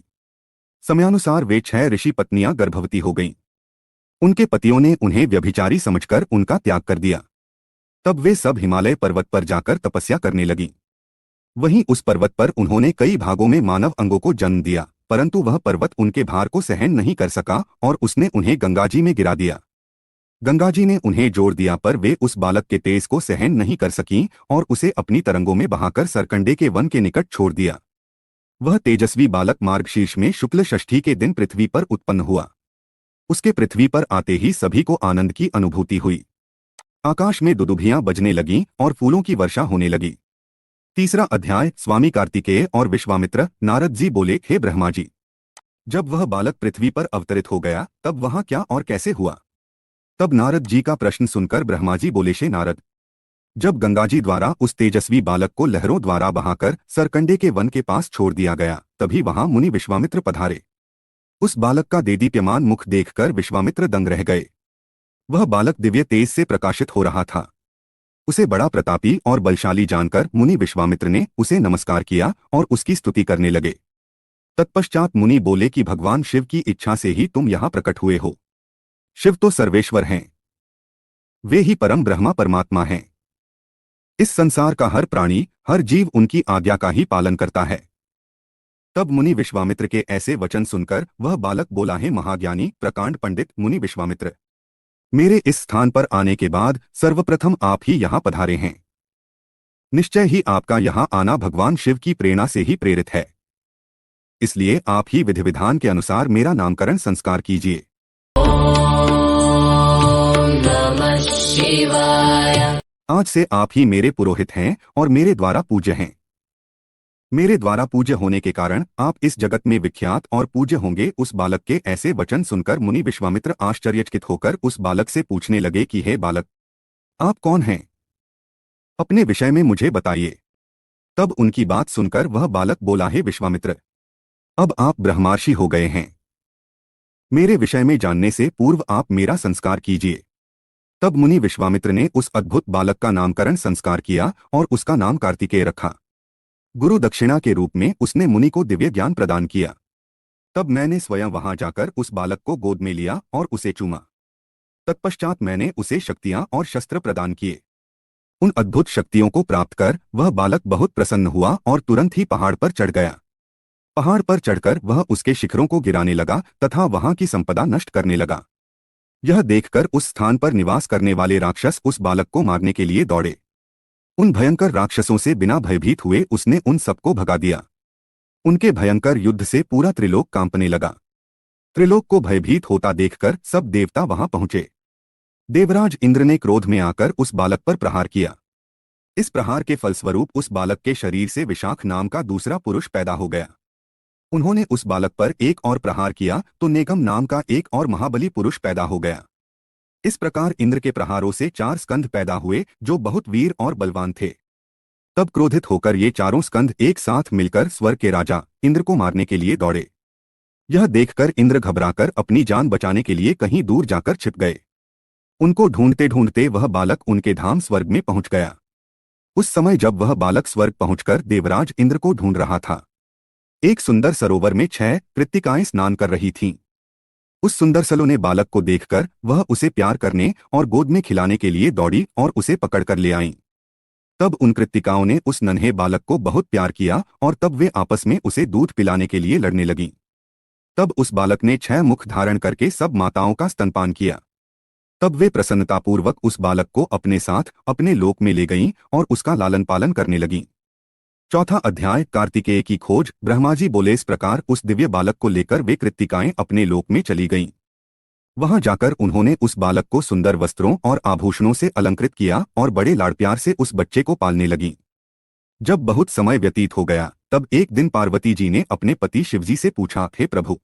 समयानुसार वे 6 ऋषि पत्नियां गर्भवती हो गईं। उनके पतियों ने उन्हें व्यभिचारी समझकर उनका त्याग कर दिया। तब वे सब हिमालय पर्वत पर जाकर तपस्या करने लगीं। वहीं उस पर्वत पर उन्होंने कई भागों में मानव अंगों को जन्म दिया, परंतु वह पर्वत उनके भार को सहन नहीं कर सका और उसने उन्हें गंगाजी में गिरा दिया। गंगाजी ने उन्हें जोड़ दिया पर वे उस बालक के तेज को सहन नहीं कर सकीं और उसे अपनी तरंगों में बहाकर सरकंडे के वन के निकट छोड़ दिया। वह तेजस्वी बालक मार्गशीर्ष में शुक्ल षष्ठी के दिन पृथ्वी पर उत्पन्न हुआ। उसके पृथ्वी पर आते ही सभी को आनंद की अनुभूति हुई। आकाश में दुदुभियां बजने लगीं और फूलों की वर्षा होने लगी। तीसरा अध्याय। स्वामी कार्तिकेय और विश्वामित्र। नारद जी बोले, हे ब्रह्मा जी, जब वह बालक पृथ्वी पर अवतरित हो गया तब वहां क्या और कैसे हुआ? तब नारद जी का प्रश्न सुनकर ब्रह्मा जी बोले, शे नारद, जब गंगाजी द्वारा उस तेजस्वी बालक को लहरों द्वारा बहाकर सरकंडे के वन के पास छोड़ दिया गया तभी वहां मुनि विश्वामित्र पधारे। उस बालक का देदीप्यमान मुख देखकर विश्वामित्र दंग रह गए। वह बालक दिव्य तेज से प्रकाशित हो रहा था। उसे बड़ा प्रतापी और बलशाली जानकर मुनि विश्वामित्र ने उसे नमस्कार किया और उसकी स्तुति करने लगे। तत्पश्चात मुनि बोले कि भगवान शिव की इच्छा से ही तुम यहाँ प्रकट हुए हो। शिव तो सर्वेश्वर हैं। वे ही परम ब्रह्मा परमात्मा हैं। इस संसार का हर प्राणी, हर जीव उनकी आज्ञा का ही पालन करता है। तब मुनि विश्वामित्र के ऐसे वचन सुनकर वह बालक बोला, है महाज्ञानी प्रकांड पंडित मुनि विश्वामित्र, मेरे इस स्थान पर आने के बाद सर्वप्रथम आप ही यहाँ पधारे हैं। निश्चय ही आपका यहाँ आना भगवान शिव की प्रेरणा से ही प्रेरित है, इसलिए आप ही विधि विधान के अनुसार मेरा नामकरण संस्कार कीजिए। आज से आप ही मेरे पुरोहित हैं और मेरे द्वारा पूज्य हैं। मेरे द्वारा पूज्य होने के कारण आप इस जगत में विख्यात और पूज्य होंगे। उस बालक के ऐसे वचन सुनकर मुनि विश्वामित्र आश्चर्यचकित होकर उस बालक से पूछने लगे कि हे बालक, आप कौन हैं? अपने विषय में मुझे बताइए। तब उनकी बात सुनकर वह बालक बोला, हे विश्वामित्र, अब आप ब्रह्मर्षि हो गए हैं। मेरे विषय में जानने से पूर्व आप मेरा संस्कार कीजिए। तब मुनि विश्वामित्र ने उस अद्भुत बालक का नामकरण संस्कार किया और उसका नाम कार्तिकेय रखा। गुरु दक्षिणा के रूप में उसने मुनि को दिव्य ज्ञान प्रदान किया। तब मैंने स्वयं वहां जाकर उस बालक को गोद में लिया और उसे चूमा। तत्पश्चात मैंने उसे शक्तियां और शस्त्र प्रदान किए। उन अद्भुत शक्तियों को प्राप्त कर वह बालक बहुत प्रसन्न हुआ और तुरंत ही पहाड़ पर चढ़ गया। पहाड़ पर चढ़कर वह उसके शिखरों को गिराने लगा तथा वहां की संपदा नष्ट करने लगा। यह देखकर उस स्थान पर निवास करने वाले राक्षस उस बालक को मारने के लिए दौड़े। उन भयंकर राक्षसों से बिना भयभीत हुए उसने उन सबको भगा दिया। उनके भयंकर युद्ध से पूरा त्रिलोक कांपने लगा। त्रिलोक को भयभीत होता देखकर सब देवता वहां पहुंचे। देवराज इंद्र ने क्रोध में आकर उस बालक पर प्रहार किया। इस प्रहार के फलस्वरूप उस बालक के शरीर से विशाख नाम का दूसरा पुरुष पैदा हो गया। उन्होंने उस बालक पर एक और प्रहार किया तो नेगम नाम का एक और महाबली पुरुष पैदा हो गया। इस प्रकार इंद्र के प्रहारों से 4 स्कंद पैदा हुए जो बहुत वीर और बलवान थे। तब क्रोधित होकर ये चारों स्कंद एक साथ मिलकर स्वर्ग के राजा इंद्र को मारने के लिए दौड़े। यह देखकर इंद्र घबराकर अपनी जान बचाने के लिए कहीं दूर जाकर छिप गए। उनको ढूंढते ढूंढते वह बालक उनके धाम स्वर्ग में पहुंच गया। उस समय जब वह बालक स्वर्ग पहुंचकर देवराज इंद्र को ढूंढ रहा था, एक सुंदर सरोवर में 6 कृत्तिकाएं स्नान कर रही थीं। उस सुंदर सलो ने बालक को देखकर वह उसे प्यार करने और गोद में खिलाने के लिए दौड़ी और उसे पकड़कर ले आईं। तब उन कृत्तिकाओं ने उस नन्हे बालक को बहुत प्यार किया और तब वे आपस में उसे दूध पिलाने के लिए लड़ने लगीं। तब उस बालक ने 6 मुख धारण करके सब माताओं का स्तनपान किया। तब वे प्रसन्नतापूर्वक उस बालक को अपने साथ अपने लोक में ले गईं और उसका लालन पालन करने लगीं। चौथा अध्याय कार्तिकेय की खोज। ब्रह्मा जी बोले, इस प्रकार उस दिव्य बालक को लेकर वे कृत्तिकाएं अपने लोक में चली गईं। वहां जाकर उन्होंने उस बालक को सुंदर वस्त्रों और आभूषणों से अलंकृत किया और बड़े लाड़ प्यार से उस बच्चे को पालने लगीं। जब बहुत समय व्यतीत हो गया तब एक दिन पार्वती जी ने अपने पति शिवजी से पूछा, हे प्रभु,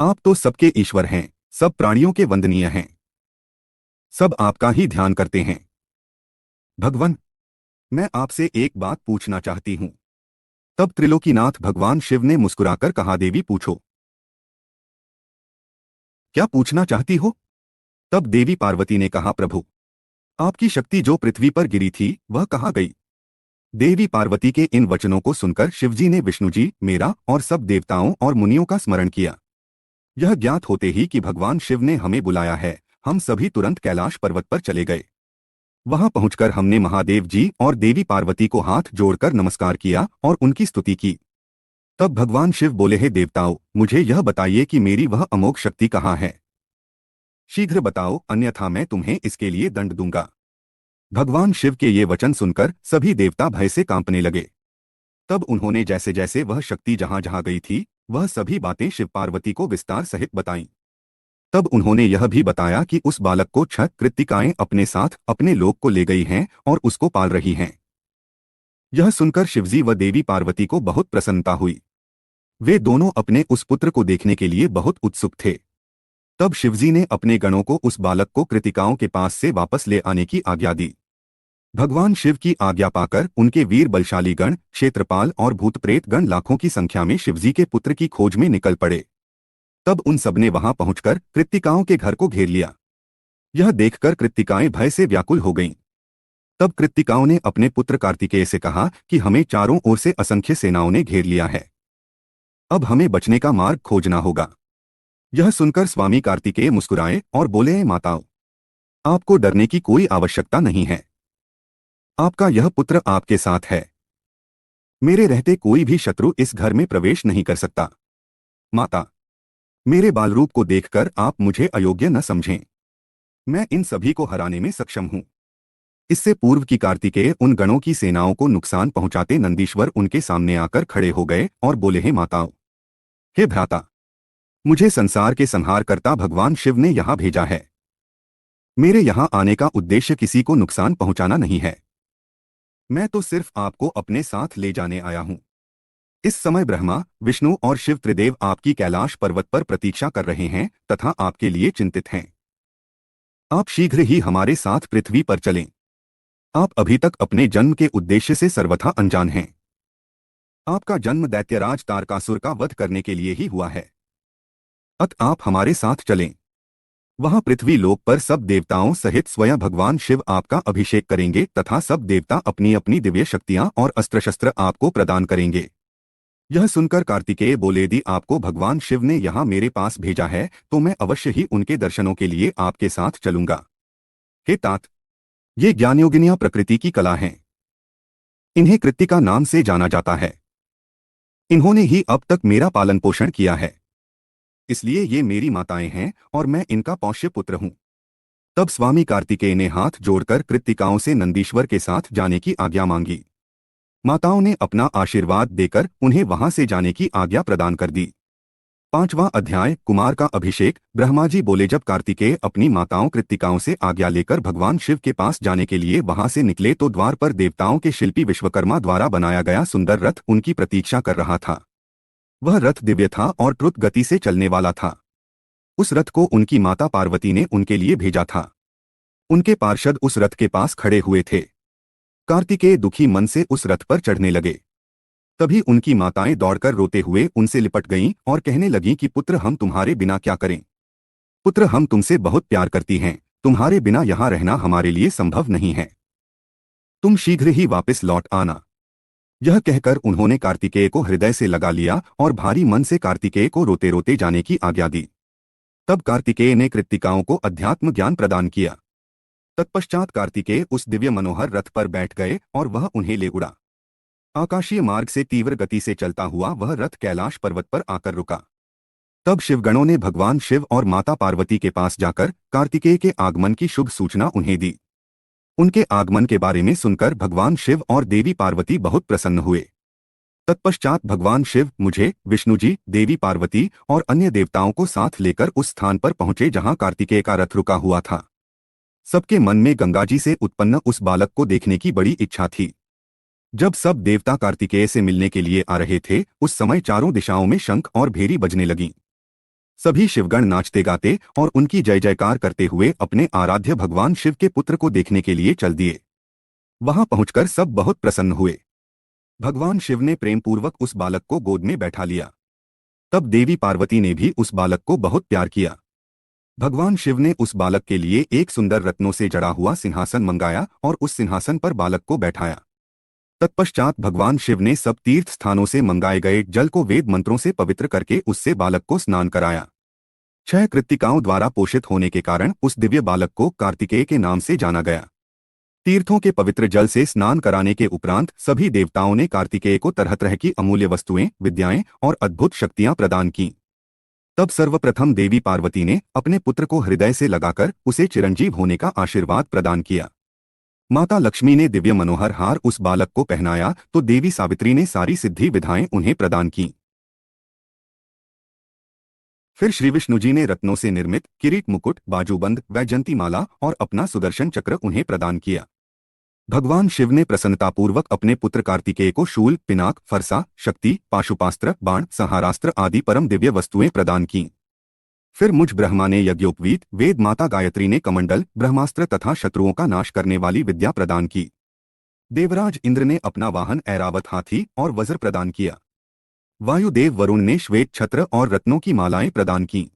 आप तो सबके ईश्वर हैं, सब प्राणियों के वंदनीय हैं, सब आपका ही ध्यान करते हैं। भगवान, मैं आपसे एक बात पूछना चाहती हूं। तब त्रिलोकीनाथ भगवान शिव ने मुस्कुराकर कहा, देवी पूछो, क्या पूछना चाहती हो? तब देवी पार्वती ने कहा, प्रभु, आपकी शक्ति जो पृथ्वी पर गिरी थी वह कहाँ गई? देवी पार्वती के इन वचनों को सुनकर शिवजी ने विष्णुजी, मेरा और सब देवताओं और मुनियों का स्मरण किया। यह ज्ञात होते ही कि भगवान शिव ने हमें बुलाया है, हम सभी तुरंत कैलाश पर्वत पर चले गए। वहां पहुंचकर हमने महादेव जी और देवी पार्वती को हाथ जोड़कर नमस्कार किया और उनकी स्तुति की। तब भगवान शिव बोले, हे देवताओं, मुझे यह बताइए कि मेरी वह अमोघ शक्ति कहाँ है? शीघ्र बताओ, अन्यथा मैं तुम्हें इसके लिए दंड दूंगा। भगवान शिव के ये वचन सुनकर सभी देवता भय से कांपने लगे। तब उन्होंने जैसे जैसे वह शक्ति जहां जहां गई थी वह सभी बातें शिव पार्वती को विस्तार सहित बताईं। तब उन्होंने यह भी बताया कि उस बालक को 6 कृत्तिकाएं अपने साथ अपने लोक को ले गई हैं और उसको पाल रही हैं। यह सुनकर शिवजी व देवी पार्वती को बहुत प्रसन्नता हुई। वे दोनों अपने उस पुत्र को देखने के लिए बहुत उत्सुक थे। तब शिवजी ने अपने गणों को उस बालक को कृत्तिकाओं के पास से वापस ले आने की आज्ञा दी। भगवान शिव की आज्ञा पाकर उनके वीर बलशाली गण, क्षेत्रपाल और भूत प्रेत गण लाखों की संख्या में शिवजी के पुत्र की खोज में निकल पड़े। तब उन सबने वहां पहुंचकर कृत्तिकाओं के घर को घेर लिया। यह देखकर कृत्तिकाएं भय से व्याकुल हो गईं। तब कृत्तिकाओं ने अपने पुत्र कार्तिकेय से कहा कि हमें चारों ओर से असंख्य सेनाओं ने घेर लिया है, अब हमें बचने का मार्ग खोजना होगा। यह सुनकर स्वामी कार्तिकेय मुस्कुराए और बोले, माताओं, आपको डरने की कोई आवश्यकता नहीं है, आपका यह पुत्र आपके साथ है। मेरे रहते कोई भी शत्रु इस घर में प्रवेश नहीं कर सकता। माता, मेरे बालरूप को देखकर आप मुझे अयोग्य न समझें। मैं इन सभी को हराने में सक्षम हूँ। इससे पूर्व की कार्तिकेय उन गणों की सेनाओं को नुकसान पहुंचाते नंदीश्वर उनके सामने आकर खड़े हो गए और बोले, हे माताओं, हे भ्राता, मुझे संसार के संहारकर्ता भगवान शिव ने यहाँ भेजा है। मेरे यहाँ आने का उद्देश्य किसी को नुकसान पहुंचाना नहीं है। मैं तो सिर्फ आपको अपने साथ ले जाने आया हूँ। इस समय ब्रह्मा, विष्णु और शिव त्रिदेव आपकी कैलाश पर्वत पर प्रतीक्षा कर रहे हैं तथा आपके लिए चिंतित हैं। आप शीघ्र ही हमारे साथ पृथ्वी पर चलें। आप अभी तक अपने जन्म के उद्देश्य से सर्वथा अनजान हैं। आपका जन्म दैत्यराज तारकासुर का वध करने के लिए ही हुआ है। अतः आप हमारे साथ चलें। वहां पृथ्वी लोक पर सब देवताओं सहित स्वयं भगवान शिव आपका अभिषेक करेंगे तथा सब देवता अपनी अपनी दिव्य शक्तियां और अस्त्र शस्त्र आपको प्रदान करेंगे। यह सुनकर कार्तिकेय बोले, यदि आपको भगवान शिव ने यहाँ मेरे पास भेजा है तो मैं अवश्य ही उनके दर्शनों के लिए आपके साथ चलूंगा। हे तात, ये ज्ञानयोगिनियां प्रकृति की कला हैं। इन्हें कृत्तिका नाम से जाना जाता है। इन्होंने ही अब तक मेरा पालन पोषण किया है, इसलिए ये मेरी माताएं हैं और मैं इनका पौष्य पुत्र हूं। तब स्वामी कार्तिकेय ने हाथ जोड़कर कृत्तिकाओं से नंदीश्वर के साथ जाने की आज्ञा मांगी। माताओं ने अपना आशीर्वाद देकर उन्हें वहां से जाने की आज्ञा प्रदान कर दी। 5वां अध्याय, कुमार का अभिषेक। ब्रह्मा जी बोले, जब कार्तिकेय अपनी माताओं कृत्तिकाओं से आज्ञा लेकर भगवान शिव के पास जाने के लिए वहां से निकले तो द्वार पर देवताओं के शिल्पी विश्वकर्मा द्वारा बनाया गया सुंदर रथ उनकी प्रतीक्षा कर रहा था। वह रथ दिव्य था और द्रुत गति से चलने वाला था। उस रथ को उनकी माता पार्वती ने उनके लिए भेजा था। उनके पार्षद उस रथ के पास खड़े हुए थे। कार्तिकेय दुखी मन से उस रथ पर चढ़ने लगे। तभी उनकी माताएं दौड़कर रोते हुए उनसे लिपट गईं और कहने लगीं कि पुत्र, हम तुम्हारे बिना क्या करें। पुत्र, हम तुमसे बहुत प्यार करती हैं, तुम्हारे बिना यहाँ रहना हमारे लिए संभव नहीं है। तुम शीघ्र ही वापस लौट आना। यह कहकर उन्होंने कार्तिकेय को हृदय से लगा लिया और भारी मन से कार्तिकेय को रोते रोते जाने की आज्ञा दी। तब कार्तिकेय ने कृत्तिकाओं को अध्यात्म ज्ञान प्रदान किया। तत्पश्चात कार्तिकेय उस दिव्य मनोहर रथ पर बैठ गए और वह उन्हें ले उड़ा। आकाशीय मार्ग से तीव्र गति से चलता हुआ वह रथ कैलाश पर्वत पर आकर रुका। तब शिवगणों ने भगवान शिव और माता पार्वती के पास जाकर कार्तिकेय के आगमन की शुभ सूचना उन्हें दी। उनके आगमन के बारे में सुनकर भगवान शिव और देवी पार्वती बहुत प्रसन्न हुए। तत्पश्चात भगवान शिव मुझे, विष्णु जी, देवी पार्वती और अन्य देवताओं को साथ लेकर उस स्थान पर पहुंचे जहां कार्तिकेय का रथ रुका हुआ था। सबके मन में गंगा जी से उत्पन्न उस बालक को देखने की बड़ी इच्छा थी। जब सब देवता कार्तिकेय से मिलने के लिए आ रहे थे उस समय चारों दिशाओं में शंख और भेरी बजने लगीं। सभी शिवगण नाचते गाते और उनकी जय जयकार करते हुए अपने आराध्य भगवान शिव के पुत्र को देखने के लिए चल दिए। वहां पहुंचकर सब बहुत प्रसन्न हुए। भगवान शिव ने प्रेमपूर्वक उस बालक को गोद में बैठा लिया। तब देवी पार्वती ने भी उस बालक को बहुत प्यार किया। भगवान शिव ने उस बालक के लिए एक सुंदर रत्नों से जड़ा हुआ सिंहासन मंगाया और उस सिंहासन पर बालक को बैठाया। तत्पश्चात भगवान शिव ने सब तीर्थ स्थानों से मंगाए गए जल को वेद मंत्रों से पवित्र करके उससे बालक को स्नान कराया। 6 कृत्तिकाओं द्वारा पोषित होने के कारण उस दिव्य बालक को कार्तिकेय के नाम से जाना गया। तीर्थों के पवित्र जल से स्नान कराने के उपरांत सभी देवताओं ने कार्तिकेय को तरह तरह की अमूल्य वस्तुएं, विद्याएं और अद्भुत शक्तियां प्रदान की। तब सर्वप्रथम देवी पार्वती ने अपने पुत्र को हृदय से लगाकर उसे चिरंजीव होने का आशीर्वाद प्रदान किया। माता लक्ष्मी ने दिव्य मनोहर हार उस बालक को पहनाया तो देवी सावित्री ने सारी सिद्धि विधाएं उन्हें प्रदान की। फिर श्री विष्णु जी ने रत्नों से निर्मित किरीट, मुकुट, बाजूबंद, वैजयंती माला और अपना सुदर्शन चक्र उन्हें प्रदान किया। भगवान शिव ने प्रसन्नतापूर्वक अपने पुत्र कार्तिकेय को शूल, पिनाक, फरसा, शक्ति, पाशुपास्त्र, बाण, संहारास्त्र आदि परम दिव्य वस्तुएं प्रदान की। फिर मुझ ब्रह्मा ने यज्ञोपवीत, वेद माता गायत्री ने कमंडल, ब्रह्मास्त्र तथा शत्रुओं का नाश करने वाली विद्या प्रदान की। देवराज इंद्र ने अपना वाहन ऐरावत हाथी और वज्र प्रदान किया। वायुदेव वरुण ने श्वेत छत्र और रत्नों की मालाएं प्रदान की।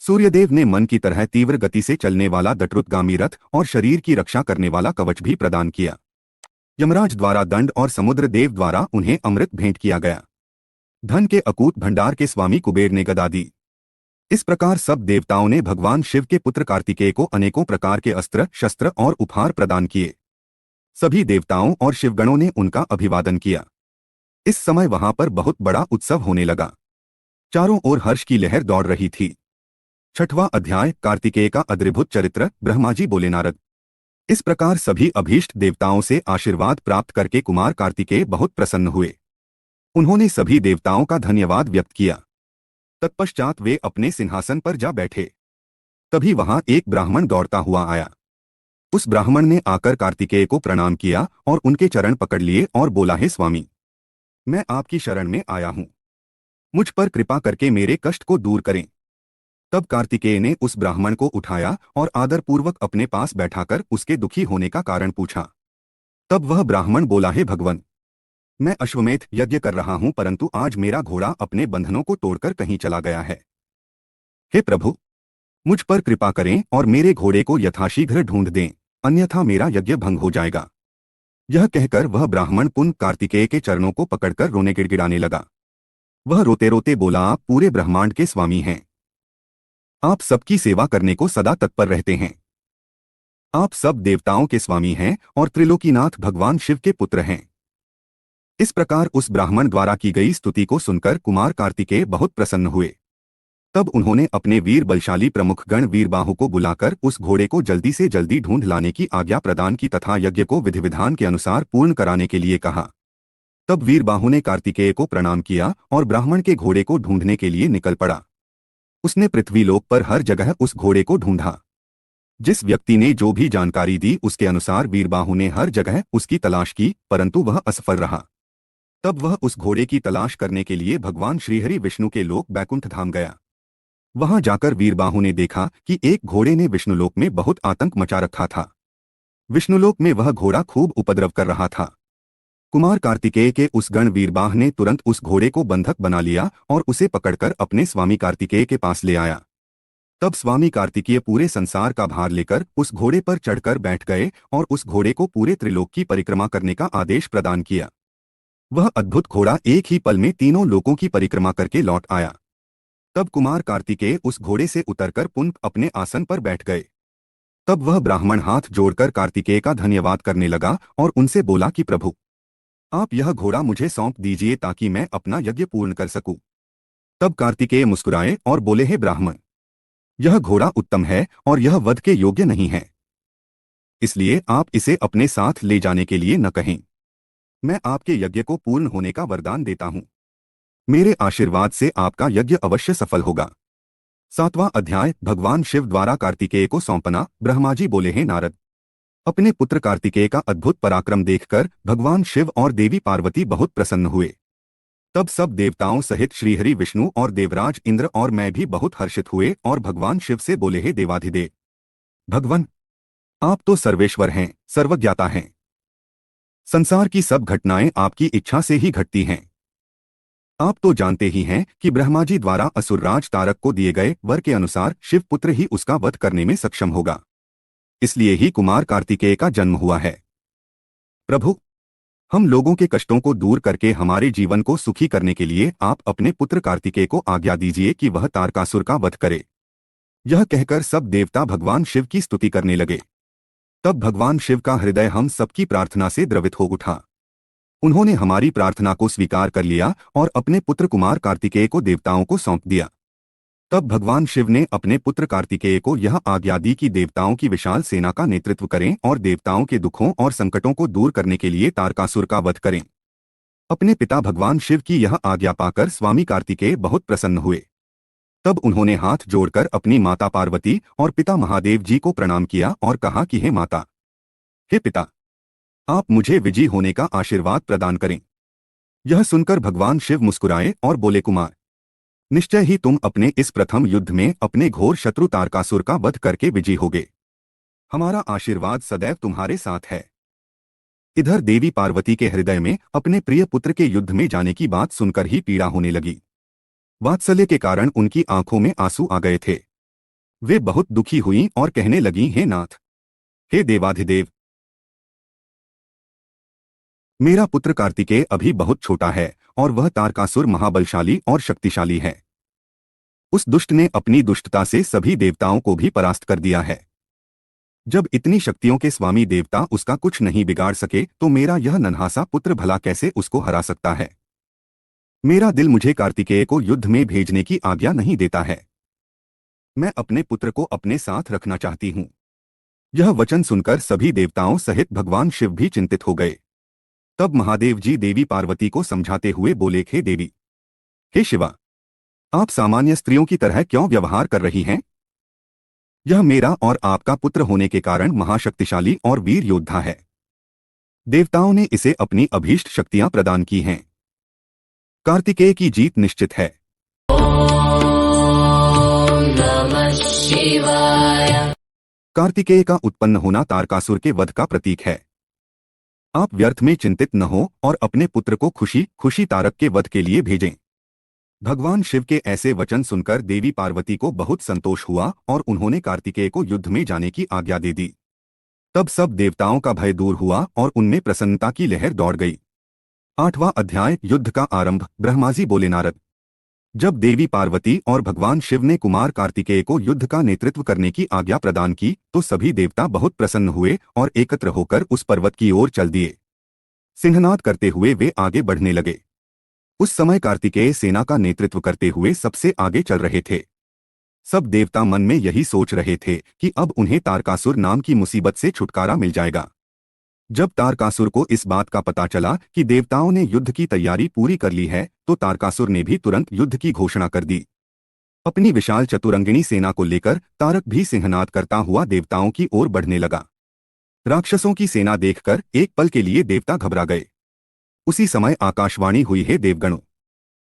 सूर्यदेव ने मन की तरह तीव्र गति से चलने वाला दटरुतगामी रथ और शरीर की रक्षा करने वाला कवच भी प्रदान किया। यमराज द्वारा दंड और समुद्र देव द्वारा उन्हें अमृत भेंट किया गया। धन के अकूत भंडार के स्वामी कुबेर ने गदा दी। इस प्रकार सब देवताओं ने भगवान शिव के पुत्र कार्तिकेय को अनेकों प्रकार के अस्त्र, शस्त्र और उपहार प्रदान किए। सभी देवताओं और शिवगणों ने उनका अभिवादन किया। इस समय वहां पर बहुत बड़ा उत्सव होने लगा। चारों ओर हर्ष की लहर दौड़ रही थी। 6वां अध्याय, कार्तिकेय का अद्भुत चरित्र। ब्रह्मा जी बोले, नारद, इस प्रकार सभी अभीष्ट देवताओं से आशीर्वाद प्राप्त करके कुमार कार्तिकेय बहुत प्रसन्न हुए। उन्होंने सभी देवताओं का धन्यवाद व्यक्त किया। तत्पश्चात वे अपने सिंहासन पर जा बैठे। तभी वहां एक ब्राह्मण दौड़ता हुआ आया। उस ब्राह्मण ने आकर कार्तिकेय को प्रणाम किया और उनके चरण पकड़ लिए और बोला, हे स्वामी, मैं आपकी शरण में आया हूं। मुझ पर कृपा करके मेरे कष्ट को दूर करें। तब कार्तिकेय ने उस ब्राह्मण को उठाया और आदरपूर्वक अपने पास बैठाकर उसके दुखी होने का कारण पूछा। तब वह ब्राह्मण बोला, हे भगवान, मैं अश्वमेध यज्ञ कर रहा हूं, परंतु आज मेरा घोड़ा अपने बंधनों को तोड़कर कहीं चला गया है। हे प्रभु, मुझ पर कृपा करें और मेरे घोड़े को यथाशीघ्र ढूंढ दें, अन्यथा मेरा यज्ञ भंग हो जाएगा। यह कहकर वह ब्राह्मण पुनः कार्तिकेय के चरणों को पकड़कर रोने गिड़गिड़ाने लगा। वह रोते रोते बोला, आप पूरे ब्रह्मांड के स्वामी हैं। आप सबकी सेवा करने को सदा तत्पर रहते हैं। आप सब देवताओं के स्वामी हैं और त्रिलोकीनाथ भगवान शिव के पुत्र हैं। इस प्रकार उस ब्राह्मण द्वारा की गई स्तुति को सुनकर कुमार कार्तिकेय बहुत प्रसन्न हुए। तब उन्होंने अपने वीर बलशाली प्रमुख गण वीरबाहु को बुलाकर उस घोड़े को जल्दी से जल्दी ढूंढ लाने की आज्ञा प्रदान की तथा यज्ञ को विधि विधान के अनुसार पूर्ण कराने के लिए कहा। तब वीरबाहु ने कार्तिकेय को प्रणाम किया और ब्राह्मण के घोड़े को ढूंढने के लिए निकल पड़ा। उसने पृथ्वीलोक पर हर जगह उस घोड़े को ढूंढा। जिस व्यक्ति ने जो भी जानकारी दी उसके अनुसार वीरबाहु ने हर जगह उसकी तलाश की, परंतु वह असफल रहा। तब वह उस घोड़े की तलाश करने के लिए भगवान श्रीहरि विष्णु के लोक बैकुंठ धाम गया। वहां जाकर वीरबाहु ने देखा कि एक घोड़े ने विष्णुलोक में बहुत आतंक मचा रखा था। विष्णुलोक में वह घोड़ा खूब उपद्रव कर रहा था। कुमार कार्तिकेय के उस गण वीरबाह ने तुरंत उस घोड़े को बंधक बना लिया और उसे पकड़कर अपने स्वामी कार्तिकेय के पास ले आया। तब स्वामी कार्तिकेय पूरे संसार का भार लेकर उस घोड़े पर चढ़कर बैठ गए और उस घोड़े को पूरे त्रिलोक की परिक्रमा करने का आदेश प्रदान किया। वह अद्भुत घोड़ा एक ही पल में तीनों लोकों की परिक्रमा करके लौट आया। तब कुमार कार्तिकेय उस घोड़े से उतरकर पुनः अपने आसन पर बैठ गए। तब वह ब्राह्मण हाथ जोड़कर कार्तिकेय का धन्यवाद करने लगा और उनसे बोला कि प्रभु, आप यह घोड़ा मुझे सौंप दीजिए ताकि मैं अपना यज्ञ पूर्ण कर सकूं। तब कार्तिकेय मुस्कुराए और बोले, हे ब्राह्मण, यह घोड़ा उत्तम है और यह वध के योग्य नहीं है, इसलिए आप इसे अपने साथ ले जाने के लिए न कहें। मैं आपके यज्ञ को पूर्ण होने का वरदान देता हूं। मेरे आशीर्वाद से आपका यज्ञ अवश्य सफल होगा। 7वां अध्याय, भगवान शिव द्वारा कार्तिकेय को सौंपना। ब्रह्मा जी बोले, हे नारद, अपने पुत्र कार्तिकेय का अद्भुत पराक्रम देखकर भगवान शिव और देवी पार्वती बहुत प्रसन्न हुए। तब सब देवताओं सहित श्रीहरि विष्णु और देवराज इंद्र और मैं भी बहुत हर्षित हुए और भगवान शिव से बोले, हे देवाधिदेव भगवान, आप तो सर्वेश्वर हैं, सर्वज्ञाता हैं। संसार की सब घटनाएं आपकी इच्छा से ही घटती हैं। आप तो जानते ही हैं कि ब्रह्मा जी द्वारा असुरराज तारक को दिए गए वर के अनुसार शिव पुत्र ही उसका वध करने में सक्षम होगा। इसलिए ही कुमार कार्तिकेय का जन्म हुआ है। प्रभु, हम लोगों के कष्टों को दूर करके हमारे जीवन को सुखी करने के लिए आप अपने पुत्र कार्तिकेय को आज्ञा दीजिए कि वह तारकासुर का वध करे। यह कहकर सब देवता भगवान शिव की स्तुति करने लगे। तब भगवान शिव का हृदय हम सबकी प्रार्थना से द्रवित हो उठा। उन्होंने हमारी प्रार्थना को स्वीकार कर लिया और अपने पुत्र कुमार कार्तिकेय को देवताओं को सौंप दिया। तब भगवान शिव ने अपने पुत्र कार्तिकेय को यह आज्ञा दी कि देवताओं की विशाल सेना का नेतृत्व करें और देवताओं के दुखों और संकटों को दूर करने के लिए तारकासुर का वध करें। अपने पिता भगवान शिव की यह आज्ञा पाकर स्वामी कार्तिकेय बहुत प्रसन्न हुए। तब उन्होंने हाथ जोड़कर अपनी माता पार्वती और पिता महादेव जी को प्रणाम किया और कहा कि हे माता, हे पिता, आप मुझे विजयी होने का आशीर्वाद प्रदान करें। यह सुनकर भगवान शिव मुस्कुराए और बोले, कुमार, निश्चय ही तुम अपने इस प्रथम युद्ध में अपने घोर शत्रु तारकासुर का वध करके विजयी होगे। हमारा आशीर्वाद सदैव तुम्हारे साथ है। इधर देवी पार्वती के हृदय में अपने प्रिय पुत्र के युद्ध में जाने की बात सुनकर ही पीड़ा होने लगी। वात्सल्य के कारण उनकी आंखों में आंसू आ गए थे। वे बहुत दुखी हुईं और कहने लगीं, हे नाथ, हे देवाधिदेव, मेरा पुत्र कार्तिकेय अभी बहुत छोटा है और वह तारकासुर महाबलशाली और शक्तिशाली है। उस दुष्ट ने अपनी दुष्टता से सभी देवताओं को भी परास्त कर दिया है। जब इतनी शक्तियों के स्वामी देवता उसका कुछ नहीं बिगाड़ सके तो मेरा यह नन्हासा पुत्र भला कैसे उसको हरा सकता है। मेरा दिल मुझे कार्तिकेय को युद्ध में भेजने की आज्ञा नहीं देता है। मैं अपने पुत्र को अपने साथ रखना चाहती हूँ। यह वचन सुनकर सभी देवताओं सहित भगवान शिव भी चिंतित हो गए। तब महादेव जी देवी पार्वती को समझाते हुए बोले, हे देवी, हे शिवा, आप सामान्य स्त्रियों की तरह क्यों व्यवहार कर रही हैं? यह मेरा और आपका पुत्र होने के कारण महाशक्तिशाली और वीर योद्धा है। देवताओं ने इसे अपनी अभीष्ट शक्तियां प्रदान की हैं। कार्तिकेय की जीत निश्चित है। नमः शिवाय। कार्तिकेय का उत्पन्न होना तारकासुर के वध का प्रतीक है। आप व्यर्थ में चिंतित न हो और अपने पुत्र को खुशी खुशी तारक के वध के लिए भेजें। भगवान शिव के ऐसे वचन सुनकर देवी पार्वती को बहुत संतोष हुआ और उन्होंने कार्तिकेय को युद्ध में जाने की आज्ञा दे दी। तब सब देवताओं का भय दूर हुआ और उनमें प्रसन्नता की लहर दौड़ गई। 8वां अध्याय, युद्ध का आरंभ। ब्रह्माजी बोले, नारद, जब देवी पार्वती और भगवान शिव ने कुमार कार्तिकेय को युद्ध का नेतृत्व करने की आज्ञा प्रदान की तो सभी देवता बहुत प्रसन्न हुए और एकत्र होकर उस पर्वत की ओर चल दिए। सिंहनाद करते हुए वे आगे बढ़ने लगे। उस समय कार्तिकेय सेना का नेतृत्व करते हुए सबसे आगे चल रहे थे। सब देवता मन में यही सोच रहे थे कि अब उन्हें तारकासुर नाम की मुसीबत से छुटकारा मिल जाएगा। जब तारकासुर को इस बात का पता चला कि देवताओं ने युद्ध की तैयारी पूरी कर ली है तो तारकासुर ने भी तुरंत युद्ध की घोषणा कर दी। अपनी विशाल चतुरंगिणी सेना को लेकर तारक भी सिंहनाद करता हुआ देवताओं की ओर बढ़ने लगा। राक्षसों की सेना देखकर एक पल के लिए देवता घबरा गए। उसी समय आकाशवाणी हुई, हे देवगणों,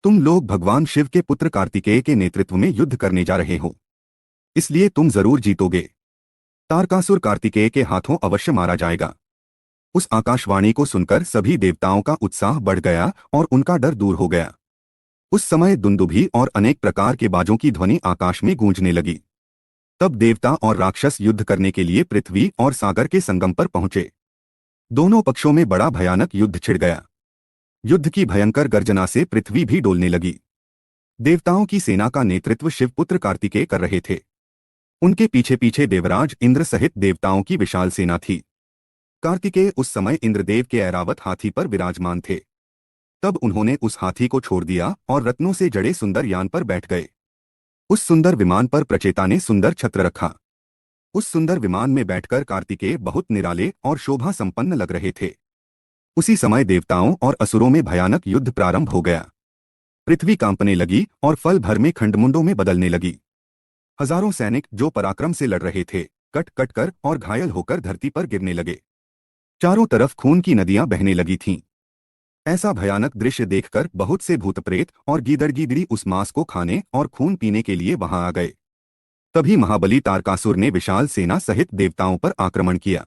तुम लोग भगवान शिव के पुत्र कार्तिकेय के नेतृत्व में युद्ध करने जा रहे हो, इसलिए तुम जरूर जीतोगे। तारकासुर कार्तिकेय के हाथों अवश्य मारा जाएगा। उस आकाशवाणी को सुनकर सभी देवताओं का उत्साह बढ़ गया और उनका डर दूर हो गया। उस समय दुंदुभी और अनेक प्रकार के बाजों की ध्वनि आकाश में गूंजने लगी। तब देवता और राक्षस युद्ध करने के लिए पृथ्वी और सागर के संगम पर पहुंचे। दोनों पक्षों में बड़ा भयानक युद्ध छिड़ गया। युद्ध की भयंकर गर्जना से पृथ्वी भी डोलने लगी। देवताओं की सेना का नेतृत्व शिवपुत्र कार्तिकेय कर रहे थे। उनके पीछे पीछे देवराज इंद्र सहित देवताओं की विशाल सेना थी। कार्तिकेय उस समय इंद्रदेव के ऐरावत हाथी पर विराजमान थे। तब उन्होंने उस हाथी को छोड़ दिया और रत्नों से जड़े सुंदर यान पर बैठ गए। उस सुंदर विमान पर प्रचेता ने सुंदर छत्र रखा। उस सुंदर विमान में बैठकर कार्तिकेय बहुत निराले और शोभा संपन्न लग रहे थे। उसी समय देवताओं और असुरों में भयानक युद्ध प्रारंभ हो गया। पृथ्वी कांपने लगी और फल भर में खंडमुंडों में बदलने लगी। हजारों सैनिक जो पराक्रम से लड़ रहे थे कट कट कर और घायल होकर धरती पर गिरने लगे। चारों तरफ खून की नदियां बहने लगी थीं। ऐसा भयानक दृश्य देखकर बहुत से भूत प्रेत और गीदड़-गीदड़ी उस मांस को खाने और खून पीने के लिए वहां आ गए। तभी महाबली तारकासुर ने विशाल सेना सहित देवताओं पर आक्रमण किया।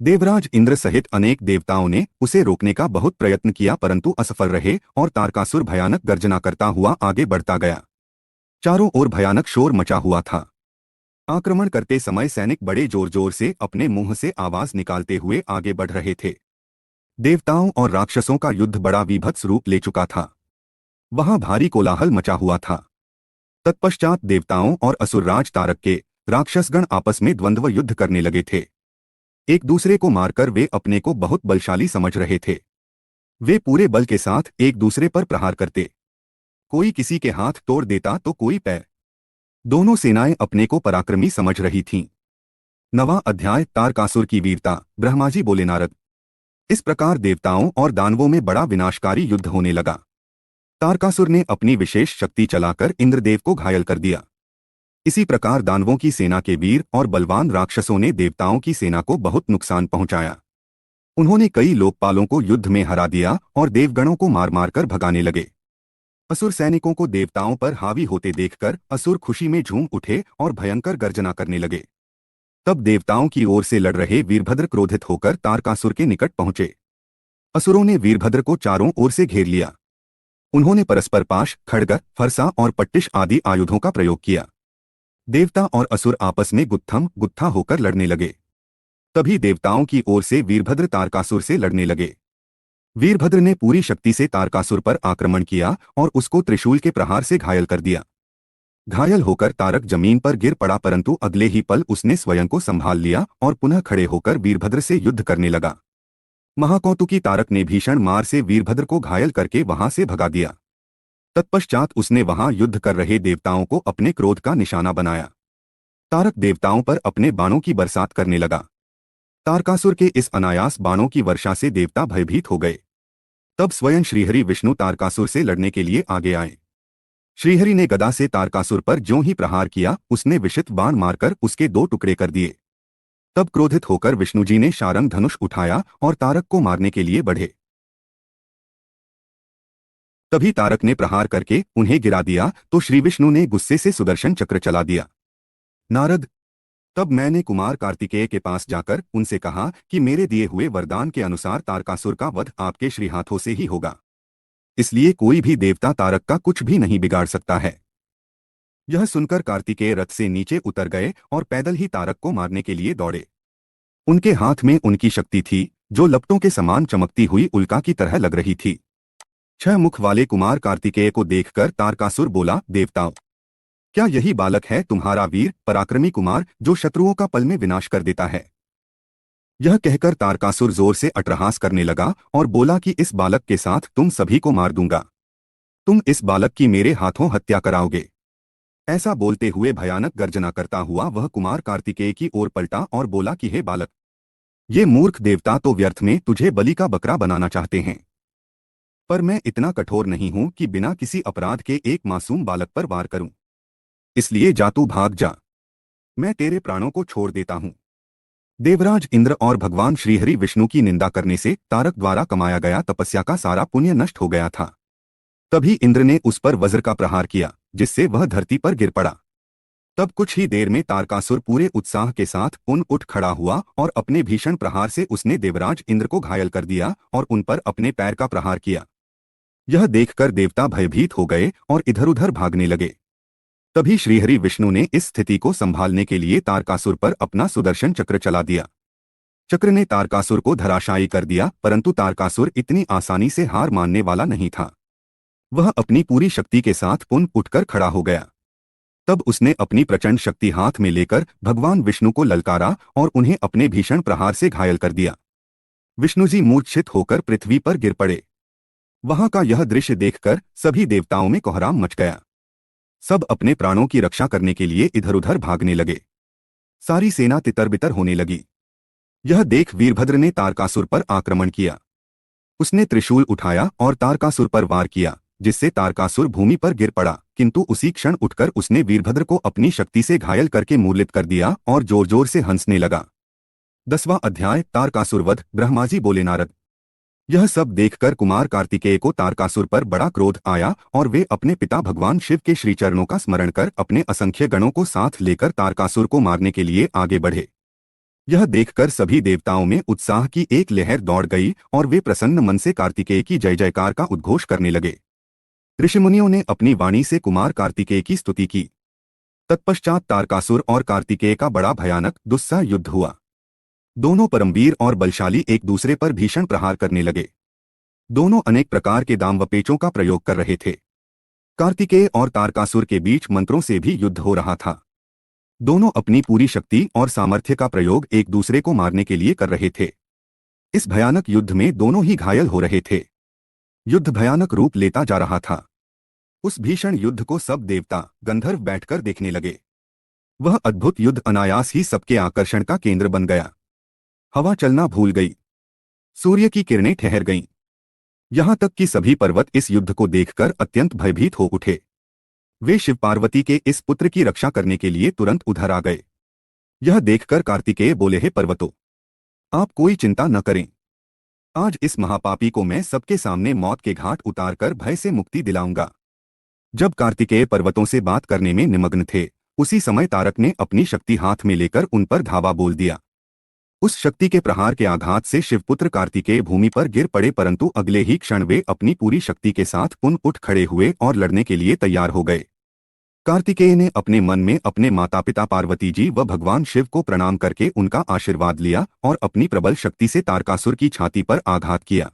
देवराज इंद्र सहित अनेक देवताओं ने उसे रोकने का बहुत प्रयत्न किया परंतु असफल रहे और तारकासुर भयानक गर्जना करता हुआ आगे बढ़ता गया। चारों ओर भयानक शोर मचा हुआ था। आक्रमण करते समय सैनिक बड़े जोर जोर से अपने मुंह से आवाज निकालते हुए आगे बढ़ रहे थे। देवताओं और राक्षसों का युद्ध बड़ा विभत्स रूप ले चुका था। वहां भारी कोलाहल मचा हुआ था। तत्पश्चात देवताओं और असुरराज तारक के राक्षसगण आपस में द्वंद्व युद्ध करने लगे थे। एक दूसरे को मारकर वे अपने को बहुत बलशाली समझ रहे थे। वे पूरे बल के साथ एक दूसरे पर प्रहार करते। कोई किसी के हाथ तोड़ देता तो कोई पैर। दोनों सेनाएं अपने को पराक्रमी समझ रही थीं। 9वां अध्याय, तारकासुर की वीरता। ब्रह्माजी बोले, नारद, इस प्रकार देवताओं और दानवों में बड़ा विनाशकारी युद्ध होने लगा। तारकासुर ने अपनी विशेष शक्ति चलाकर इंद्रदेव को घायल कर दिया। इसी प्रकार दानवों की सेना के वीर और बलवान राक्षसों ने देवताओं की सेना को बहुत नुकसान पहुंचाया। उन्होंने कई लोकपालों को युद्ध में हरा दिया और देवगणों को मार मार कर भगाने लगे। असुर सैनिकों को देवताओं पर हावी होते देखकर असुर खुशी में झूम उठे और भयंकर गर्जना करने लगे। तब देवताओं की ओर से लड़ रहे वीरभद्र क्रोधित होकर तारकासुर के निकट पहुंचे। असुरों ने वीरभद्र को चारों ओर से घेर लिया। उन्होंने परस्पर पाश, खड्ग, फरसा और पट्टिश आदि आयुधों का प्रयोग किया। देवता और असुर आपस में गुत्थम गुत्था होकर लड़ने लगे। तभी देवताओं की ओर से वीरभद्र तारकासुर से लड़ने लगे। वीरभद्र ने पूरी शक्ति से तारकासुर पर आक्रमण किया और उसको त्रिशूल के प्रहार से घायल कर दिया। घायल होकर तारक जमीन पर गिर पड़ा परंतु अगले ही पल उसने स्वयं को संभाल लिया और पुनः खड़े होकर वीरभद्र से युद्ध करने लगा। महाकौतुकी तारक ने भीषण मार से वीरभद्र को घायल करके वहां से भगा दिया। तत्पश्चात उसने वहां युद्ध कर रहे देवताओं को अपने क्रोध का निशाना बनाया। तारक देवताओं पर अपने बाणों की बरसात करने लगा। तारकासुर के इस अनायास बाणों की वर्षा से देवता भयभीत हो गए। तब स्वयं श्रीहरि विष्णु तारकासुर से लड़ने के लिए आगे आए। श्रीहरि ने गदा से तारकासुर पर ज्यों ही प्रहार किया, उसने विषित बाण मारकर उसके 2 टुकड़े कर दिए। तब क्रोधित होकर विष्णुजी ने शारंग धनुष उठाया और तारक को मारने के लिए बढ़े। तभी तारक ने प्रहार करके उन्हें गिरा दिया तो श्री विष्णु ने गुस्से से सुदर्शन चक्र चला दिया। नारद, तब मैंने कुमार कार्तिकेय के पास जाकर उनसे कहा कि मेरे दिए हुए वरदान के अनुसार तारकासुर का वध आपके श्री हाथों से ही होगा, इसलिए कोई भी देवता तारक का कुछ भी नहीं बिगाड़ सकता है। यह सुनकर कार्तिकेय रथ से नीचे उतर गए और पैदल ही तारक को मारने के लिए दौड़े। उनके हाथ में उनकी शक्ति थी, जो लपटों के समान चमकती हुई उल्का की तरह लग रही थी। 6 मुख वाले कुमार कार्तिकेय को देखकर तारकासुर बोला, देवताओं, क्या यही बालक है तुम्हारा वीर पराक्रमी कुमार जो शत्रुओं का पल में विनाश कर देता है? यह कहकर तारकासुर जोर से अट्टहास करने लगा और बोला कि इस बालक के साथ तुम सभी को मार दूंगा। तुम इस बालक की मेरे हाथों हत्या कराओगे। ऐसा बोलते हुए भयानक गर्जना करता हुआ वह कुमार कार्तिकेय की ओर पलटा और बोला कि हे बालक, ये मूर्ख देवता तो व्यर्थ में तुझे बलि का बकरा बनाना चाहते हैं, पर मैं इतना कठोर नहीं हूं कि बिना किसी अपराध के एक मासूम बालक पर वार करूं। इसलिए जा तू भाग जा, मैं तेरे प्राणों को छोड़ देता हूं। देवराज इंद्र और भगवान श्रीहरि विष्णु की निंदा करने से तारक द्वारा कमाया गया तपस्या का सारा पुण्य नष्ट हो गया था। तभी इंद्र ने उस पर वज्र का प्रहार किया, जिससे वह धरती पर गिर पड़ा। तब कुछ ही देर में तारकासुर पूरे उत्साह के साथ उठ खड़ा हुआ और अपने भीषण प्रहार से उसने देवराज इंद्र को घायल कर दिया और उन पर अपने पैर का प्रहार किया। यह देखकर देवता भयभीत हो गए और इधर उधर भागने लगे। तभी श्रीहरि विष्णु ने इस स्थिति को संभालने के लिए तारकासुर पर अपना सुदर्शन चक्र चला दिया। चक्र ने तारकासुर को धराशायी कर दिया, परंतु तारकासुर इतनी आसानी से हार मानने वाला नहीं था। वह अपनी पूरी शक्ति के साथ उठकर खड़ा हो गया। तब उसने अपनी प्रचंड शक्ति हाथ में लेकर भगवान विष्णु को ललकारा और उन्हें अपने भीषण प्रहार से घायल कर दिया। विष्णुजी मूर्छित होकर पृथ्वी पर गिर पड़े। वहां का यह दृश्य देखकर सभी देवताओं में कोहराम मच गया। सब अपने प्राणों की रक्षा करने के लिए इधर उधर भागने लगे। सारी सेना तितर-बितर होने लगी। यह देख वीरभद्र ने तारकासुर पर आक्रमण किया। उसने त्रिशूल उठाया और तारकासुर पर वार किया, जिससे तारकासुर भूमि पर गिर पड़ा, किंतु उसी क्षण उठकर उसने वीरभद्र को अपनी शक्ति से घायल करके मूर्छित कर दिया और जोर जोर से हंसने लगा। 10वां अध्याय तारकासुर वध। ब्रह्माजी बोले, नारद, यह सब देखकर कुमार कार्तिकेय को तारकासुर पर बड़ा क्रोध आया और वे अपने पिता भगवान शिव के श्री चरणों का स्मरण कर अपने असंख्य गणों को साथ लेकर तारकासुर को मारने के लिए आगे बढ़े। यह देखकर सभी देवताओं में उत्साह की एक लहर दौड़ गई और वे प्रसन्न मन से कार्तिकेय की जय जयकार का उद्घोष करने लगे। ऋषिमुनियों ने अपनी वाणी से कुमार कार्तिकेय की स्तुति की। तत्पश्चात तारकासुर और कार्तिकेय का बड़ा भयानक दुस्सह युद्ध हुआ। दोनों परमवीर और बलशाली एक दूसरे पर भीषण प्रहार करने लगे। दोनों अनेक प्रकार के दाम व पेचों का प्रयोग कर रहे थे। कार्तिकेय और तारकासुर के बीच मंत्रों से भी युद्ध हो रहा था। दोनों अपनी पूरी शक्ति और सामर्थ्य का प्रयोग एक दूसरे को मारने के लिए कर रहे थे। इस भयानक युद्ध में दोनों ही घायल हो रहे थे। युद्ध भयानक रूप लेता जा रहा था। उस भीषण युद्ध को सब देवता गंधर्व बैठकर देखने लगे। वह अद्भुत युद्ध अनायास ही सबके आकर्षण का केंद्र बन गया। हवा चलना भूल गई, सूर्य की किरणें ठहर गईं। यहां तक कि सभी पर्वत इस युद्ध को देखकर अत्यंत भयभीत हो उठे। वे शिव पार्वती के इस पुत्र की रक्षा करने के लिए तुरंत उधर आ गए। यह देखकर कार्तिकेय बोले, हे पर्वतों, आप कोई चिंता न करें। आज इस महापापी को मैं सबके सामने मौत के घाट उतारकर भय से मुक्ति दिलाऊंगा। जब कार्तिकेय पर्वतों से बात करने में निमग्न थे, उसी समय तारक ने अपनी शक्ति हाथ में लेकर उन पर धावा बोल दिया। उस शक्ति के प्रहार के आघात से शिवपुत्र कार्तिकेय भूमि पर गिर पड़े, परंतु अगले ही क्षण वे अपनी पूरी शक्ति के साथ उठ खड़े हुए और लड़ने के लिए तैयार हो गए। कार्तिकेय ने अपने मन में अपने माता पिता पार्वती जी व भगवान शिव को प्रणाम करके उनका आशीर्वाद लिया और अपनी प्रबल शक्ति से तारकासुर की छाती पर आघात किया।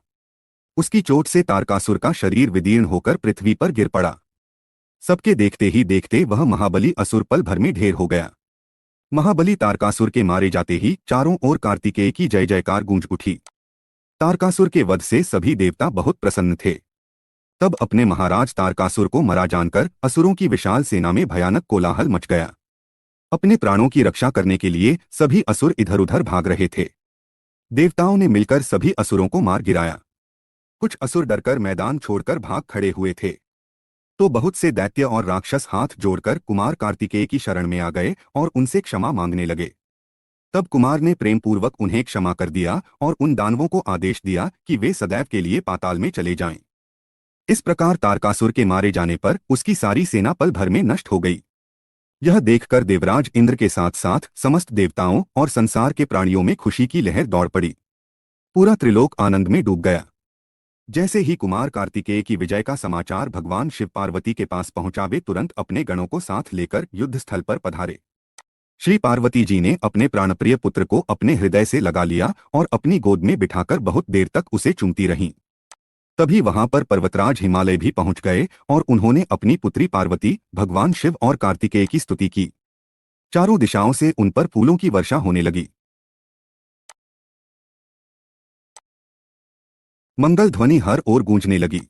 उसकी चोट से तारकासुर का शरीर विदीर्ण होकर पृथ्वी पर गिर पड़ा। सबके देखते ही देखते वह महाबली असुर पल भर में ढेर हो गया। महाबली तारकासुर के मारे जाते ही चारों ओर कार्तिकेय की जय जयकार गूंज उठी। तारकासुर के वध से सभी देवता बहुत प्रसन्न थे। तब अपने महाराज तारकासुर को मरा जानकर असुरों की विशाल सेना में भयानक कोलाहल मच गया। अपने प्राणों की रक्षा करने के लिए सभी असुर इधर उधर भाग रहे थे। देवताओं ने मिलकर सभी असुरों को मार गिराया। कुछ असुर डरकर मैदान छोड़कर भाग खड़े हुए थे, तो बहुत से दैत्य और राक्षस हाथ जोड़कर कुमार कार्तिकेय की शरण में आ गए और उनसे क्षमा मांगने लगे। तब कुमार ने प्रेम पूर्वक उन्हें क्षमा कर दिया और उन दानवों को आदेश दिया कि वे सदैव के लिए पाताल में चले जाएं। इस प्रकार तारकासुर के मारे जाने पर उसकी सारी सेना पल भर में नष्ट हो गई। यह देखकर देवराज इंद्र के साथ साथ समस्त देवताओं और संसार के प्राणियों में खुशी की लहर दौड़ पड़ी। पूरा त्रिलोक आनंद में डूब गया। जैसे ही कुमार कार्तिकेय की विजय का समाचार भगवान शिव पार्वती के पास पहुंचा, वे तुरंत अपने गणों को साथ लेकर युद्ध स्थल पर पधारे। श्री पार्वती जी ने अपने प्राणप्रिय पुत्र को अपने हृदय से लगा लिया और अपनी गोद में बिठाकर बहुत देर तक उसे चूमती रहीं। तभी वहां पर पर्वतराज हिमालय भी पहुंच गए और उन्होंने अपनी पुत्री पार्वती, भगवान शिव और कार्तिकेय की स्तुति की। चारों दिशाओं से उन पर फूलों की वर्षा होने लगी। मंगल ध्वनि हर ओर गूंजने लगी।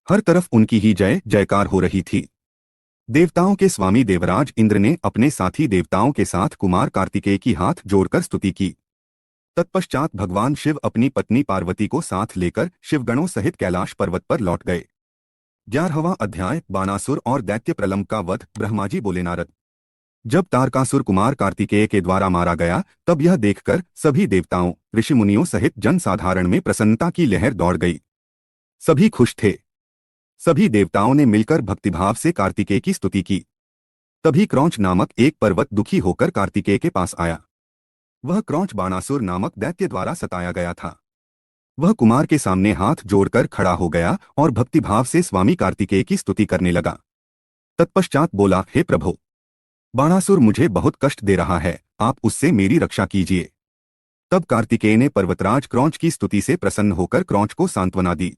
हर तरफ उनकी ही जय जयकार हो रही थी। देवताओं के स्वामी देवराज इंद्र ने अपने साथी देवताओं के साथ कुमार कार्तिकेय की हाथ जोड़कर स्तुति की। तत्पश्चात भगवान शिव अपनी पत्नी पार्वती को साथ लेकर शिवगणों सहित कैलाश पर्वत पर लौट गए। 11वां अध्याय बाणासुर और दैत्य प्रलंब का वध। ब्रह्माजी बोले, नारद, जब तारकासुर कुमार कार्तिकेय के द्वारा मारा गया तब यह देखकर सभी देवताओं, ऋषि मुनियों सहित जनसाधारण में प्रसन्नता की लहर दौड़ गई। सभी खुश थे। सभी देवताओं ने मिलकर भक्तिभाव से कार्तिकेय की स्तुति की। तभी क्रौंच नामक एक पर्वत दुखी होकर कार्तिकेय के पास आया। वह क्रौंच बाणासुर नामक दैत्य द्वारा सताया गया था। वह कुमार के सामने हाथ जोड़कर खड़ा हो गया और भक्तिभाव से स्वामी कार्तिकेय की स्तुति करने लगा। तत्पश्चात बोला, हे प्रभु, बाणासुर मुझे बहुत कष्ट दे रहा है, आप उससे मेरी रक्षा कीजिए। तब कार्तिकेय ने पर्वतराज क्रौंच की स्तुति से प्रसन्न होकर क्रौंच को सांत्वना दी।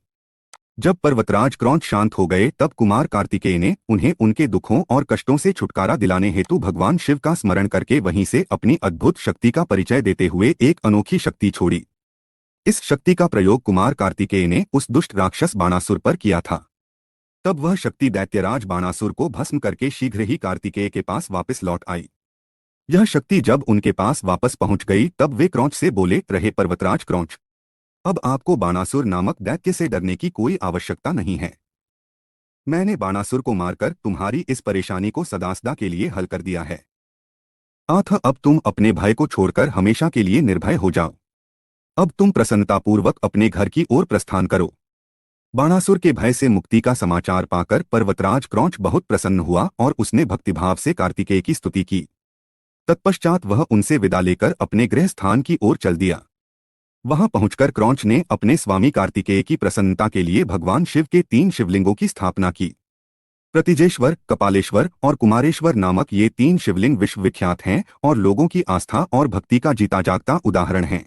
जब पर्वतराज क्रौंच शांत हो गए तब कुमार कार्तिकेय ने उन्हें उनके दुखों और कष्टों से छुटकारा दिलाने हेतु भगवान शिव का स्मरण करके वहीं से अपनी अद्भुत शक्ति का परिचय देते हुए एक अनोखी शक्ति छोड़ी। इस शक्ति का प्रयोग कुमार कार्तिकेय ने उस दुष्ट राक्षस बाणासुर पर किया था। तब वह शक्ति दैत्यराज बाणासुर को भस्म करके शीघ्र ही कार्तिकेय के पास वापस लौट आई। यह शक्ति जब उनके पास वापस पहुंच गई तब वे क्रौंच से बोले, रहे पर्वतराज क्रौंच, अब आपको बाणासुर नामक दैत्य से डरने की कोई आवश्यकता नहीं है। मैंने बाणासुर को मारकर तुम्हारी इस परेशानी को सदासदा के लिए हल कर दिया है। अतः अब तुम अपने भय को छोड़कर हमेशा के लिए निर्भय हो जाओ। अब तुम प्रसन्नतापूर्वक अपने घर की ओर प्रस्थान करो। बाणासुर के भय से मुक्ति का समाचार पाकर पर्वतराज क्रौंच बहुत प्रसन्न हुआ और उसने भक्तिभाव से कार्तिकेय की स्तुति की। तत्पश्चात वह उनसे विदा लेकर अपने गृह स्थान की ओर चल दिया। वहां पहुंचकर क्रौंच ने अपने स्वामी कार्तिकेय की प्रसन्नता के लिए भगवान शिव के 3 शिवलिंगों की स्थापना की। प्रतिजेश्वर, कपालेश्वर और कुमारेश्वर नामक ये 3 शिवलिंग विश्वविख्यात हैं और लोगों की आस्था और भक्ति का जीता जागता उदाहरण हैं।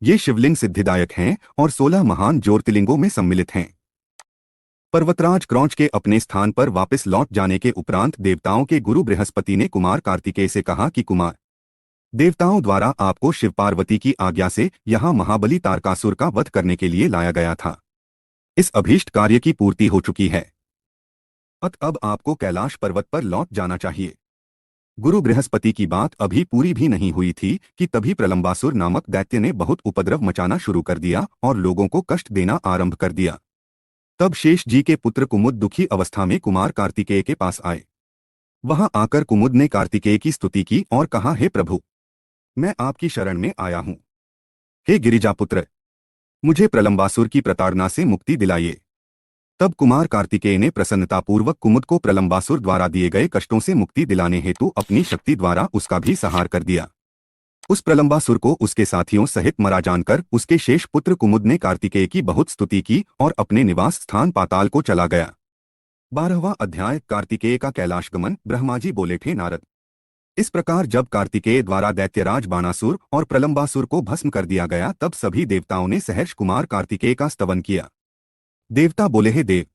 ये शिवलिंग सिद्धिदायक हैं और 16 महान ज्योतिर्लिंगों में सम्मिलित हैं। पर्वतराज क्रौंच के अपने स्थान पर वापस लौट जाने के उपरांत देवताओं के गुरु बृहस्पति ने कुमार कार्तिकेय से कहा कि कुमार, देवताओं द्वारा आपको शिव पार्वती की आज्ञा से यहाँ महाबली तारकासुर का वध करने के लिए लाया गया था। इस अभीष्ट कार्य की पूर्ति हो चुकी है। अब आपको कैलाश पर्वत पर लौट जाना चाहिए। गुरु बृहस्पति की बात अभी पूरी भी नहीं हुई थी कि तभी प्रलंबासुर नामक दैत्य ने बहुत उपद्रव मचाना शुरू कर दिया और लोगों को कष्ट देना आरंभ कर दिया। तब शेष जी के पुत्र कुमुद दुखी अवस्था में कुमार कार्तिकेय के पास आए। वहां आकर कुमुद ने कार्तिकेय की स्तुति की और कहा, हे प्रभु, मैं आपकी शरण में आया हूं। हे गिरिजापुत्र, मुझे प्रलंबासुर की प्रताड़ना से मुक्ति दिलाइए। तब कुमार कार्तिकेय ने प्रसन्नतापूर्वक कुमुद को प्रलंबासुर द्वारा दिए गए कष्टों से मुक्ति दिलाने हेतु अपनी शक्ति द्वारा उसका भी संहार कर दिया। उस प्रलंबासुर को उसके साथियों सहित मरा जानकर उसके शेष पुत्र कुमुद ने कार्तिकेय की बहुत स्तुति की और अपने निवास स्थान पाताल को चला गया। 12वां अध्याय कार्तिकेय का कैलाशगमन। ब्रह्माजी बोले, थे नारद, इस प्रकार जब कार्तिकेय द्वारा दैत्यराज बाणासुर और प्रलंबासुर को भस्म कर दिया गया तब सभी देवताओं ने सहर्ष कुमार कार्तिकेय का स्तवन किया। देवता बोले, हे देव,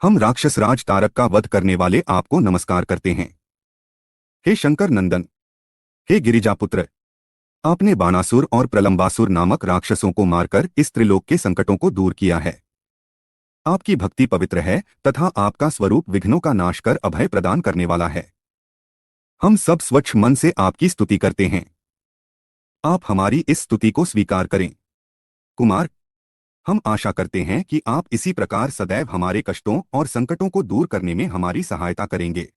हम राक्षस राज तारक का वध करने वाले आपको नमस्कार करते हैं। हे शंकर नंदन, हे गिरिजापुत्र, आपने बाणासुर और प्रलंबासुर नामक राक्षसों को मारकर इस त्रिलोक के संकटों को दूर किया है। आपकी भक्ति पवित्र है तथा आपका स्वरूप विघ्नों का नाश कर अभय प्रदान करने वाला है। हम सब स्वच्छ मन से आपकी स्तुति करते हैं। आप हमारी इस स्तुति को स्वीकार करें। कुमार, हम आशा करते हैं कि आप इसी प्रकार सदैव हमारे कष्टों और संकटों को दूर करने में हमारी सहायता करेंगे।